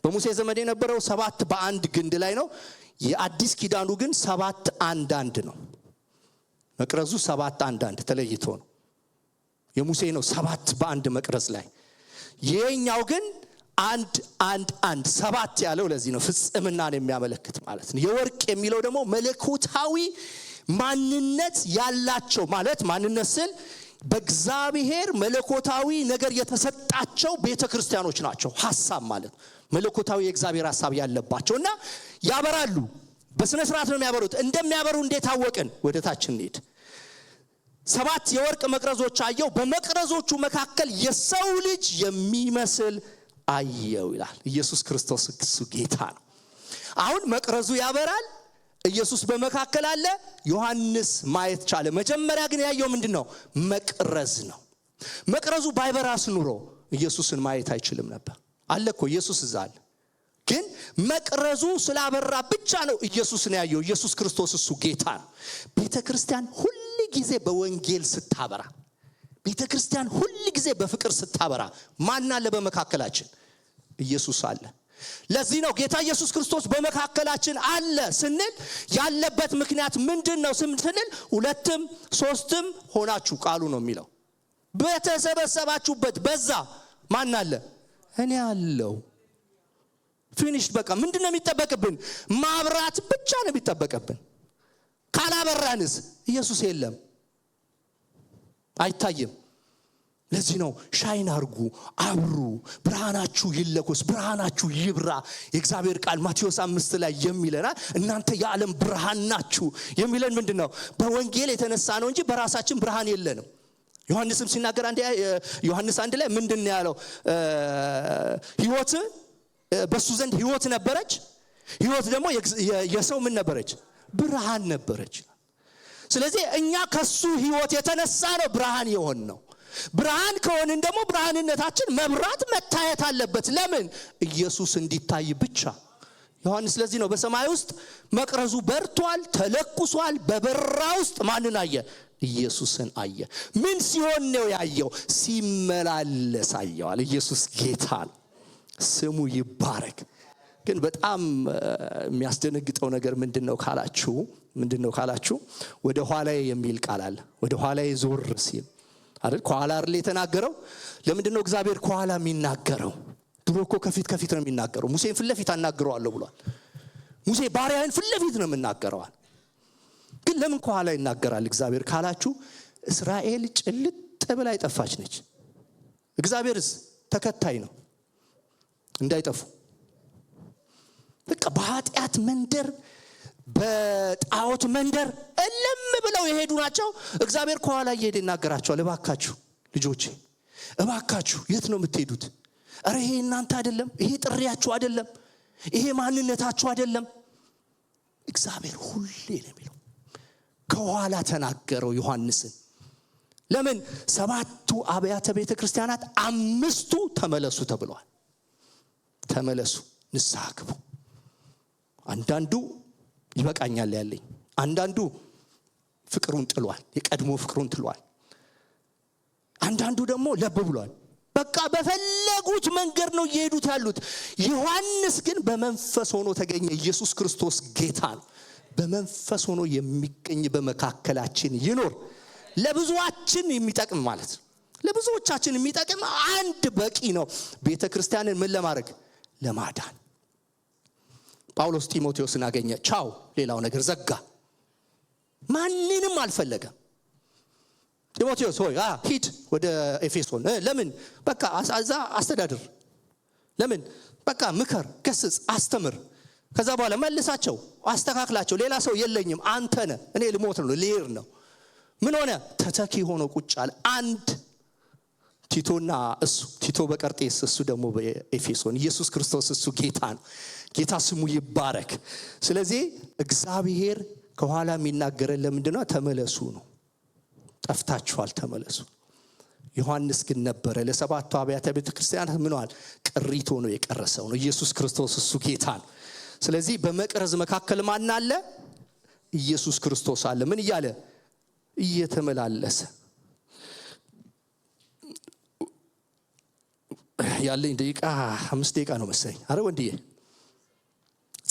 በሙሴ ዘመን የነበረው 7 በአንድ ግንድ ላይ ነው። የአዲስ ኪዳኑ ግን 7 አንድ ነው። መቅረዙ 7 አንድ ተለይቶ ነው። የሙሴ ነው 7 በአንድ መቅረዝ ላይ። የኛው ግን አንድ 7 ያለው ለዚህ ነው ፍጽምናን የሚያመለክት ማለት ነው። የወርቅ የሚለው ደግሞ መለኮታዊ ማንነት ያላቸው ማለት ማንነት ስል በእግዚአብሔር መለኮታዊ ነገር የተሰጣቸው ቤተክርስቲያኖች ናቸው። ሐሳብ ማለት መለኮታዊ የእግዚአብሔር ሐሳብ ያለባቸውና ያበራሉ። በስነ ስርዓት ነው የሚያበሩት። እንደሚያበሩ እንዴት አወቅን? ወደ ታች እንሂድ። 7 የወርቅ መቅረዞች አየው፣ በመቅረዞቹ መካከል የሰው ልጅ የሚመስል አየው ይላል። ኢየሱስ ክርስቶስ እሱ ጌታ ነው። አሁን መቅረዙ ያበራል፣ ኢየሱስ በመካከል አለ። ዮሐንስ ማየት ቻለ። መጀመሪያ ግን ያየው ምንድነው? መቅረዝ ነው። መቅረዙ ባይበራስ ኑሮ ኢየሱስን ማየት አይችልም ነበር። አለ እኮ ኢየሱስ እዛ አለ። ግን መቅረዙ ስላበራ ብቻ ነው ኢየሱስን ያየው። ኢየሱስ ክርስቶስ እሱ ጌታ ነው። ቤተክርስቲያን ሁሉ ጊዜ በወንጌል ስታበራ፣ ቤተክርስቲያን ሁሉ ጊዜ በፍቅር ስታበራ ማን አለ በመካከላችን? ኢየሱስ አለ። ለዚህ ነው ጌታ ኢየሱስ ክርስቶስ በመካከላችን አለ ስንል ያለበት ምክንያት ምንድነው ስንል 2ም 3ም ሆናችሁ ቃሉ ነው የሚለው። በተሰበሰባችሁበት በዛ ማን አለ? እኔ አለው። ፊኒሽድ በቃ ምንድነው የሚጠበቅብን? ማብራት ብቻ ነው የሚጠበቅብን። ካላበራንስ ኢየሱስ የለም፣ አይታይም። ለዚህ ነው ሻይን አርጉ፣ አብሩ፣ ብርሃናችሁ ይለኮስ፣ ብርሃናችሁ ይብራ። የእግዚአብሔር ቃል ማቴዎስ 5 ላይ የሚለና እናንተ የዓለም ብርሃን ናችሁ የሚለን ምንድነው? በወንጌል የተነሳ ነው እንጂ በራሳችን ብርሃን የለንም። ዮሐንስም ሲናገር ዮሐንስ 1 ላይ ምንድነው ያለው? ሕይወት በሱ ዘንድ ሕይወት ነበረች፣ ሕይወት ደግሞ የሰው ምን ነበረች? ብርሃን ነበረች። ስለዚህ እኛ ከሱ ሕይወት የተነሳ ነው ብርሃን የሆን ነው። ብርሃን ከሆነን ደግሞ ብርሃንነታችን መብራት መታየት አለበት። ለምን? ኢየሱስ እንዲታይ ብቻ። ዮሐንስ ለዚህ ነው በሰማይ ውስጥ መቅረዙ በርቷል፣ ተለኩሷል። በበራ ውስጥ ማንን አየ? ኢየሱስን አየ። ምን ሲሆን ነው ያየው? ሲመላለስ አየዋል። ኢየሱስ ጌታ ነው፣ ስሙ ይባረክ። ግን በጣም የሚያስደነግጠው ነገር ምንድነው ካላችሁ ወደ ኋላዬ የሚል ቃል አለ። ወደ ኋላዬ ዞር ሲል አይደል? ከኋላ አይደል የተናገረው? ለምንድነው እግዚአብሔር ከኋላ የሚናገረው? ድሮ እኮ ከፊት ነው የሚናገረው። ሙሴን ፊት ለፊት አናግረዋለሁ ብሏል። ሙሴ ባሪያህን ፊት ለፊት ነው የምናገረዋል። ግን ለምን ከኋላ ይናገራል እግዚአብሔር ካላችሁ፣ እስራኤል ጭልጥ ብላ አይጠፋች ነች። እግዚአብሔርስ ተከታይ ነው እንዳይጠፉ። በቃ በኃጢአት መንደር በጣዖት መንደር እልም ብለው የሄዱ ናቸው። እግዚአብሔር ከኋላ እየሄደ ይናገራቸዋል። እባካችሁ ልጆቼ፣ እባካችሁ የት ነው የምትሄዱት? አረ ይሄ እናንተ አይደለም፣ ይሄ ጥሪያችሁ አይደለም፣ ይሄ ማንነታችሁ አይደለም። እግዚአብሔር ሁሌ ነው የሚለው። ከኋላ ተናገረው ዮሐንስን። ለምን? 7ቱ አብያተ ቤተ ክርስቲያናት 5ቱ ተመለሱ ተብለዋል። ተመለሱ፣ ንስሐ ግቡ። አንዳንዱ ይበቃኛል ያለኝ፣ አንዳንዱ ፍቅሩን ጥሏል፣ የቀድሞ ፍቅሩን ጥሏል። አንዳንዱ ደግሞ ለብ ብሏል። በቃ በፈለጉት መንገድ ነው እየሄዱት ያሉት። ዮሐንስ ግን በመንፈስ ሆኖ ተገኘ። ኢየሱስ ክርስቶስ ጌታ ነው። በመንፈስ ሆኖ የሚገኝ በመካከላችን ይኖር። ለብዙዎቻችን የሚጠቅም ማለት ነው። ለብዙዎቻችን የሚጠቅም አንድ በቂ ነው። ቤተክርስቲያንን ምን ለማድረግ? ለማዳን። ጳውሎስ ጢሞቴዎስን አገኘ። ቻው፣ ሌላው ነገር ዘጋ። ማንንም አልፈለገም። ጢሞቴዎስ ሆይ ሂድ ወደ ኤፌሶን። ለምን? በቃ አዛ አስተዳድር። ለምን በቃ ምከር፣ ገስጽ፣ አስተምር። ከዛ በኋላ መልሳቸው፣ አስተካክላቸው። ሌላ ሰው የለኝም አንተ ነህ፣ እኔ ልሞት ነው ልሄድ ነው። ምን ሆነ? ተተኪ ሆኖ ቁጭ አለ። አንድ ቲቶና እሱ፣ ቲቶ በቀርጤስ እሱ ደግሞ በኤፌሶን። ኢየሱስ ክርስቶስ እሱ ጌታ ነው። ጌታ ስሙ ይባረክ። ስለዚህ እግዚአብሔር ከኋላ የሚናገረን ለምንድነው? ተመለሱ ነው። ጠፍታችኋል ተመለሱ። ዮሐንስ ግን ነበረ ለሰባቱ አብያተ ቤተክርስቲያናት ምንዋል? ቅሪት ሆኖ የቀረሰው ነው። ኢየሱስ ክርስቶስ እሱ ጌታ ነው። ስለዚህ በመቅረዝ መካከል ማን አለ? ኢየሱስ ክርስቶስ አለ። ምን እያለ? እየተመላለሰ። ያለኝ ደቂቃ 5 ደቂቃ ነው መሰለኝ። አረ ወንድዬ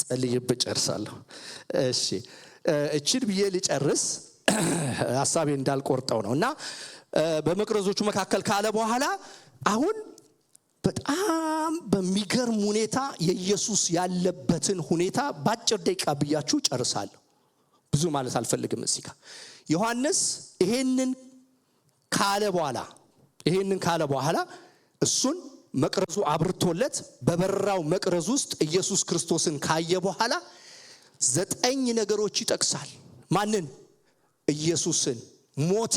ጸልዬበት ጨርሳለሁ። እሺ እቺን ብዬ ልጨርስ፣ ሐሳቤ እንዳልቆርጠው ነው። እና በመቅረዞቹ መካከል ካለ በኋላ አሁን በጣም በሚገርም ሁኔታ የኢየሱስ ያለበትን ሁኔታ ባጭር ደቂቃ ብያችሁ ጨርሳለሁ። ብዙ ማለት አልፈልግም እዚህ ጋር። ዮሐንስ ይሄንን ካለ በኋላ እሱን መቅረዙ አብርቶለት በበራው መቅረዝ ውስጥ ኢየሱስ ክርስቶስን ካየ በኋላ 9 ነገሮች ይጠቅሳል። ማንን? ኢየሱስን። ሞተ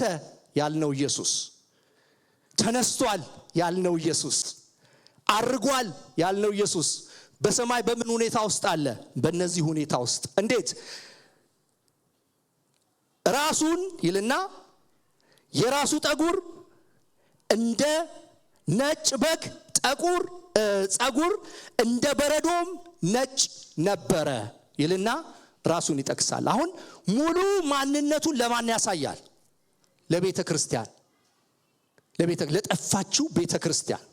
ያልነው ኢየሱስ፣ ተነስቷል ያልነው ኢየሱስ፣ አርጓል ያልነው ኢየሱስ በሰማይ በምን ሁኔታ ውስጥ አለ? በእነዚህ ሁኔታ ውስጥ። እንዴት? ራሱን ይልና የራሱ ጠጉር እንደ ነጭ በግ ጠጉር ጸጉር እንደ በረዶም ነጭ ነበረ ይልና ራሱን ይጠቅሳል። አሁን ሙሉ ማንነቱን ለማን ያሳያል? ለቤተ ክርስቲያን፣ ለጠፋችው ቤተ ክርስቲያን፣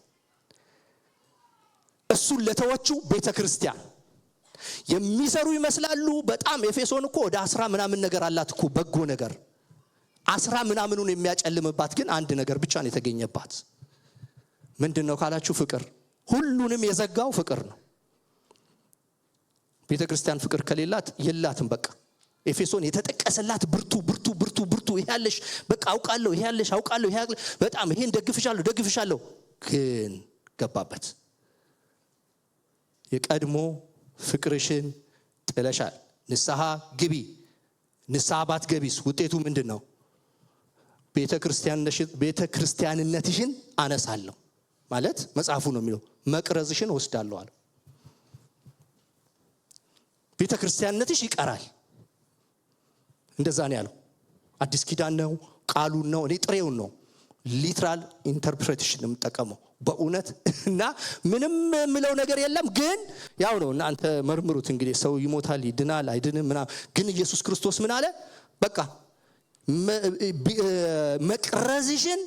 እሱን ለተወችው ቤተ ክርስቲያን። የሚሰሩ ይመስላሉ በጣም። ኤፌሶን እኮ ወደ 10 ምናምን ነገር አላት እኮ በጎ ነገር። 10 ምናምኑን የሚያጨልምባት ግን አንድ ነገር ብቻ ነው የተገኘባት። ምንድነው ካላችሁ? ፍቅር። ሁሉንም የዘጋው ፍቅር ነው። ቤተ ክርስቲያን ፍቅር ከሌላት የላትም። በቃ ኤፌሶን የተጠቀሰላት ብርቱ ብርቱ ብርቱ ብርቱ ይያለሽ፣ በቃ አውቃለሁ፣ ይያለሽ አውቃለሁ፣ ይያለሽ በጣም ይሄን ደግፍሻለሁ ግን ገባበት። የቀድሞ ፍቅርሽን ጥለሻል። ንስሐ ግቢ። ንስሐ ባትገቢስ ውጤቱ ምንድነው? ቤተ ክርስቲያንነትሽን አነሳለሁ ማለት መጽሐፉ ነው የሚለው። መቅረዝሽን ወስዳለሁ አለ። ቤተ ክርስቲያንነትሽ ይቀራል። እንደዛ ነው ያለው። አዲስ ኪዳን ነው፣ ቃሉን ነው። እኔ ጥሬውን ነው ሊትራል ኢንተርፕሬቴሽን የምጠቀመው በእውነት። እና ምንም ምለው ነገር የለም። ግን ያው ነው። እናንተ መርምሩት እንግዲህ። ሰው ይሞታል ይድናል አይድንም ምናምን። ግን ኢየሱስ ክርስቶስ ምን አለ? በቃ መቅረዝሽን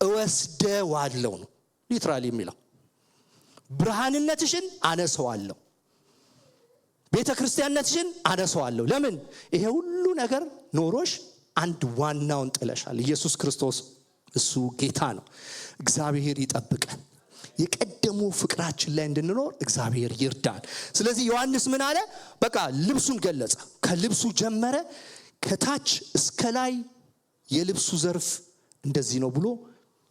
እወስደዋለሁ ነው ሊትራሊ የሚለው። ብርሃንነትሽን አነሳዋለሁ፣ ቤተ ክርስቲያንነትሽን አነሳዋለሁ። ለምን? ይሄ ሁሉ ነገር ኖሮሽ አንድ ዋናውን ጥለሻል። ኢየሱስ ክርስቶስ እሱ ጌታ ነው። እግዚአብሔር ይጠብቀን። የቀደሙ ፍቅራችን ላይ እንድንኖር እግዚአብሔር ይርዳን። ስለዚህ ዮሐንስ ምን አለ? በቃ ልብሱን ገለጸ። ከልብሱ ጀመረ፣ ከታች እስከ ላይ የልብሱ ዘርፍ እንደዚህ ነው ብሎ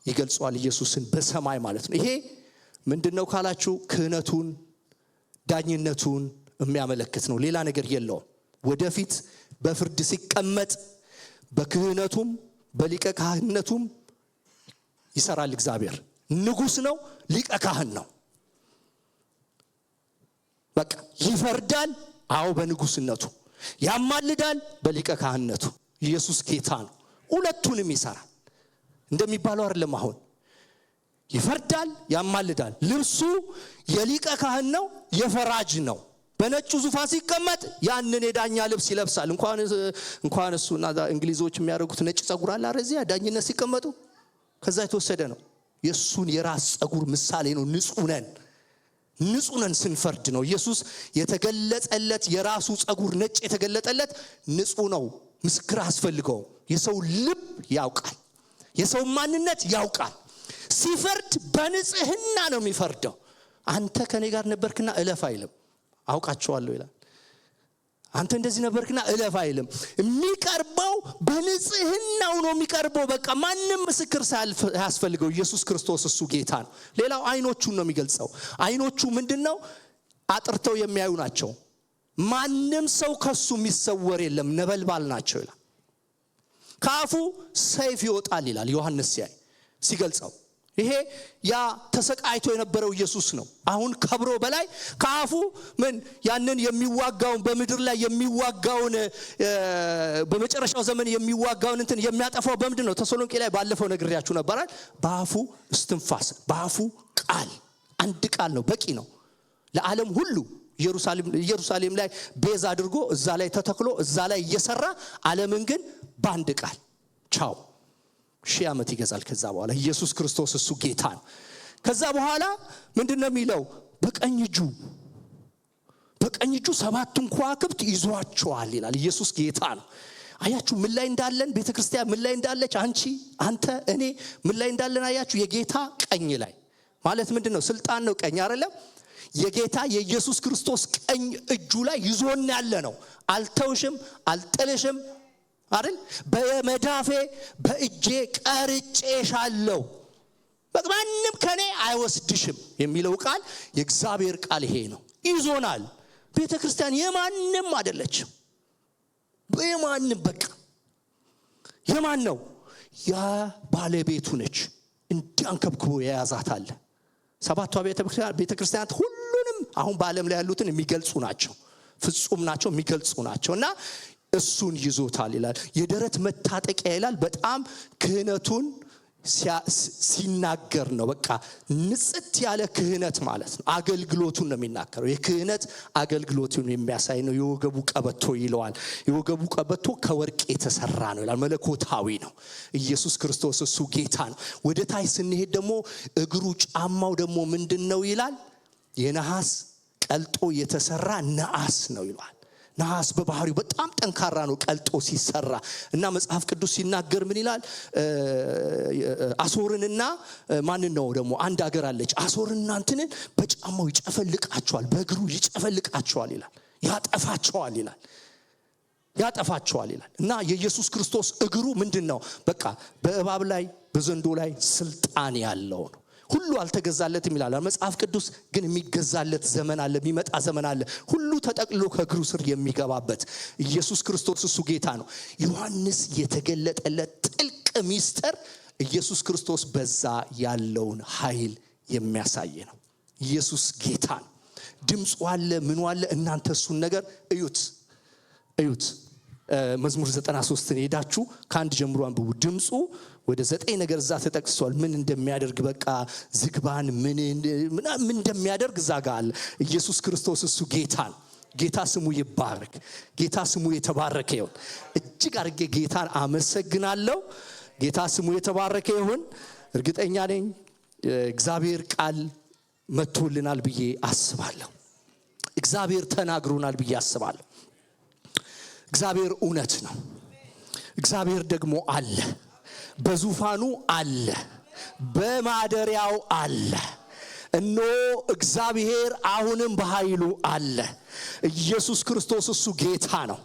ይገልጿል። ኢየሱስን በሰማይ ማለት ነው። ይሄ ምንድነው ካላችሁ? ክህነቱን፣ ዳኝነቱን የሚያመለክት ነው። ሌላ ነገር የለውም። ወደፊት በፍርድ ሲቀመጥ በክህነቱም በሊቀ ካህንነቱም ይሰራል እግዚአብሔር። ንጉስ ነው፣ ሊቀ ካህን ነው። በቃ ይፈርዳል። አዎ በንጉስነቱ ያማልዳል፣ በሊቀ ካህንነቱ። ኢየሱስ ጌታ ነው። ሁለቱንም ይሰራል። እንደሚባለው አይደለም። አሁን ይፈርዳል፣ ያማልዳል። ልብሱ የሊቀ ካህን ነው፣ የፈራጅ ነው። በነጩ ዙፋን ሲቀመጥ ያንን የዳኛ ልብስ ይለብሳል። እንኳን እሱና እንግሊዞች የሚያደርጉት ነጭ ጸጉር አለ አረዚያ ዳኝነት ሲቀመጡ ከዛ የተወሰደ ነው። የሱን የራስ ጸጉር ምሳሌ ነው። ንጹህ ነን ስንፈርድ ነው። ኢየሱስ የተገለጸለት የራሱ ጸጉር ነጭ የተገለጠለት ንጹህ ነው። ምስክር አስፈልገው። የሰው ልብ ያውቃል፣ የሰው ማንነት ያውቃል። ሲፈርድ በንጽህና ነው የሚፈርደው። አንተ ከኔ ጋር ነበርክና እለፍ አይልም። አውቃቸዋለሁ ይላል። አንተ እንደዚህ ነበርክና እለፍ አይልም። የሚቀርበው በንጽህናው ነው የሚቀርበው። በቃ ማንም ምስክር ሳያስፈልገው ኢየሱስ ክርስቶስ እሱ ጌታ ነው። ሌላው አይኖቹን ነው የሚገልጸው። አይኖቹ ምንድነው? አጥርተው የሚያዩ ናቸው። ማንም ሰው ከሱ የሚሰወር የለም፣ ነበልባል ናቸው ይላል። ካፉ ሰይፍ ይወጣል ይላል ዮሐንስ ሲገልጸው። ይሄ ያ ተሰቃይቶ የነበረው ኢየሱስ ነው። አሁን ከብሮ በላይ ካፉ ምን ያንን የሚዋጋውን በመድር ላይ የሚዋጋውን በመጨረሻው ዘመን የሚዋጋውን እንትን የሚያጠፋው በምንድን ነው? ተሰሎንቄ ላይ ባለፈው ነግሬያችሁ ነበር። በአፉ እስትንፋስ፣ በአፉ ቃል፣ አንድ ቃል ነው በቂ ነው ለዓለም ሁሉ። ኢየሩሳሌም ላይ ቤዛ አድርጎ እዛ ላይ ተተክሎ እዛ ላይ እየሰራ ዓለምን ግን በአንድ ቃል ቻው 1000 ዓመት ይገዛል። ከዛ በኋላ ኢየሱስ ክርስቶስ እሱ ጌታ ነው። ከዛ በኋላ ምንድነው የሚለው? በቀኝ እጁ 7 ከዋክብት ይዟቸዋል ይላል። ኢየሱስ ጌታ ነው። አያችሁ ምን ላይ እንዳለን? ቤተክርስቲያን ምን ላይ እንዳለች? አንተ እኔ ምን ላይ እንዳለን አያችሁ? የጌታ ቀኝ ላይ ማለት ምንድነው? ስልጣን ነው። ቀኝ አይደለም? የጌታ የኢየሱስ ክርስቶስ ቀኝ እጁ ላይ ይዞን ያለ ነው። አልተውሽም፣ አልጥልሽም አይደል? በመዳፌ በእጄ ቀርጬሻለሁ፣ ማንም ከኔ አይወስድሽም የሚለው ቃል የእግዚአብሔር ቃል ይሄ ነው። ይዞናል። ቤተክርስቲያን የማንም አይደለችም። የማንም በቃ የማን ነው? ያ ባለቤቱ ነች። እንዲያንከብክቦ የያዛት አለ። 7ቷ ቤተክርስቲያናት ሁሉንም አሁን በዓለም ላይ ያሉትን የሚገልጹ ናቸው። ፍጹም ናቸው፣ የሚገልጹ ናቸውና እሱን ይዞታል ይላል። የደረት መታጠቂያ ይላል። በጣም ክህነቱን ሲናገር ነው። በቃ ንጽት ያለ ክህነት ማለት ነው። አገልግሎቱን ነው የሚናገረው። የክህነት አገልግሎቱን የሚያሳይ ነው። የወገቡ ቀበቶ ይለዋል። የወገቡ ቀበቶ ከወርቅ የተሰራ ነው ይላል። መለኮታዊ ነው። ኢየሱስ ክርስቶስ እሱ ጌታ ነው። ወደ ታች ስንሄድ ደግሞ እግሩ ጫማው ደግሞ ምንድነው ይላል? የነሐስ ቀልጦ የተሰራ ነሐስ ነው ይላል። ነሐስ በባህሪው በጣም ጠንካራ ነው ቀልጦ ሲሰራ። እና መጽሐፍ ቅዱስ ሲናገር ምን ይላል? አሶርንና ማንን ነው ደግሞ አንድ ሀገር አለች። አሶርንና እንትንን በጫማው ይጨፈልቃቸዋል፣ በእግሩ ይጨፈልቃቸዋል ይላል። ያጠፋቸዋል ይላል። እና የኢየሱስ ክርስቶስ እግሩ ምንድነው? በቃ በእባብ ላይ በዘንዶ ላይ ስልጣን ያለው ነው። ሁሉ አልተገዛለትም ይላል መጽሐፍ ቅዱስ። ግን የሚገዛለት ዘመን አለ፣ የሚመጣ ዘመን አለ። ሁሉ ተጠቅልሎ ከእግሩ ስር የሚገባበት ኢየሱስ ክርስቶስ እሱ ጌታ ነው። ዮሐንስ የተገለጠለት ጥልቅ ሚስጥር ኢየሱስ ክርስቶስ በዛ ያለውን ኃይል የሚያሳይ ነው። ኢየሱስ ጌታ ነው። ድምፁ አለ፣ ምኑ አለ። እናንተ እሱን ነገር እዩት። መዝሙር 93ን ሄዳችሁ ከአንድ ጀምሮ አንብቡ። ድምፁ ወደ 9 ነገር እዛ ተጠቅሷል። ምን እንደሚያደርግ በቃ ዝግባን ምን እንደሚያደርግ እዛ ጋር አለ። ኢየሱስ ክርስቶስ እሱ ጌታ ነው። ጌታ ስሙ ይባረክ። ጌታ ስሙ የተባረከ ይሁን። እጅግ አድርጌ ጌታን አመሰግናለሁ። ጌታ ስሙ የተባረከ ይሁን። እርግጠኛ ነኝ እግዚአብሔር ቃል መጥቶልናል ብዬ አስባለሁ። እግዚአብሔር ተናግሮናል ብዬ አስባለሁ። እግዚአብሔር እውነት ነው። እግዚአብሔር ደግሞ አለ፣ በዙፋኑ አለ፣ በማደሪያው አለ። እነሆ እግዚአብሔር አሁንም በኃይሉ አለ። ኢየሱስ ክርስቶስ እሱ ጌታ ነው።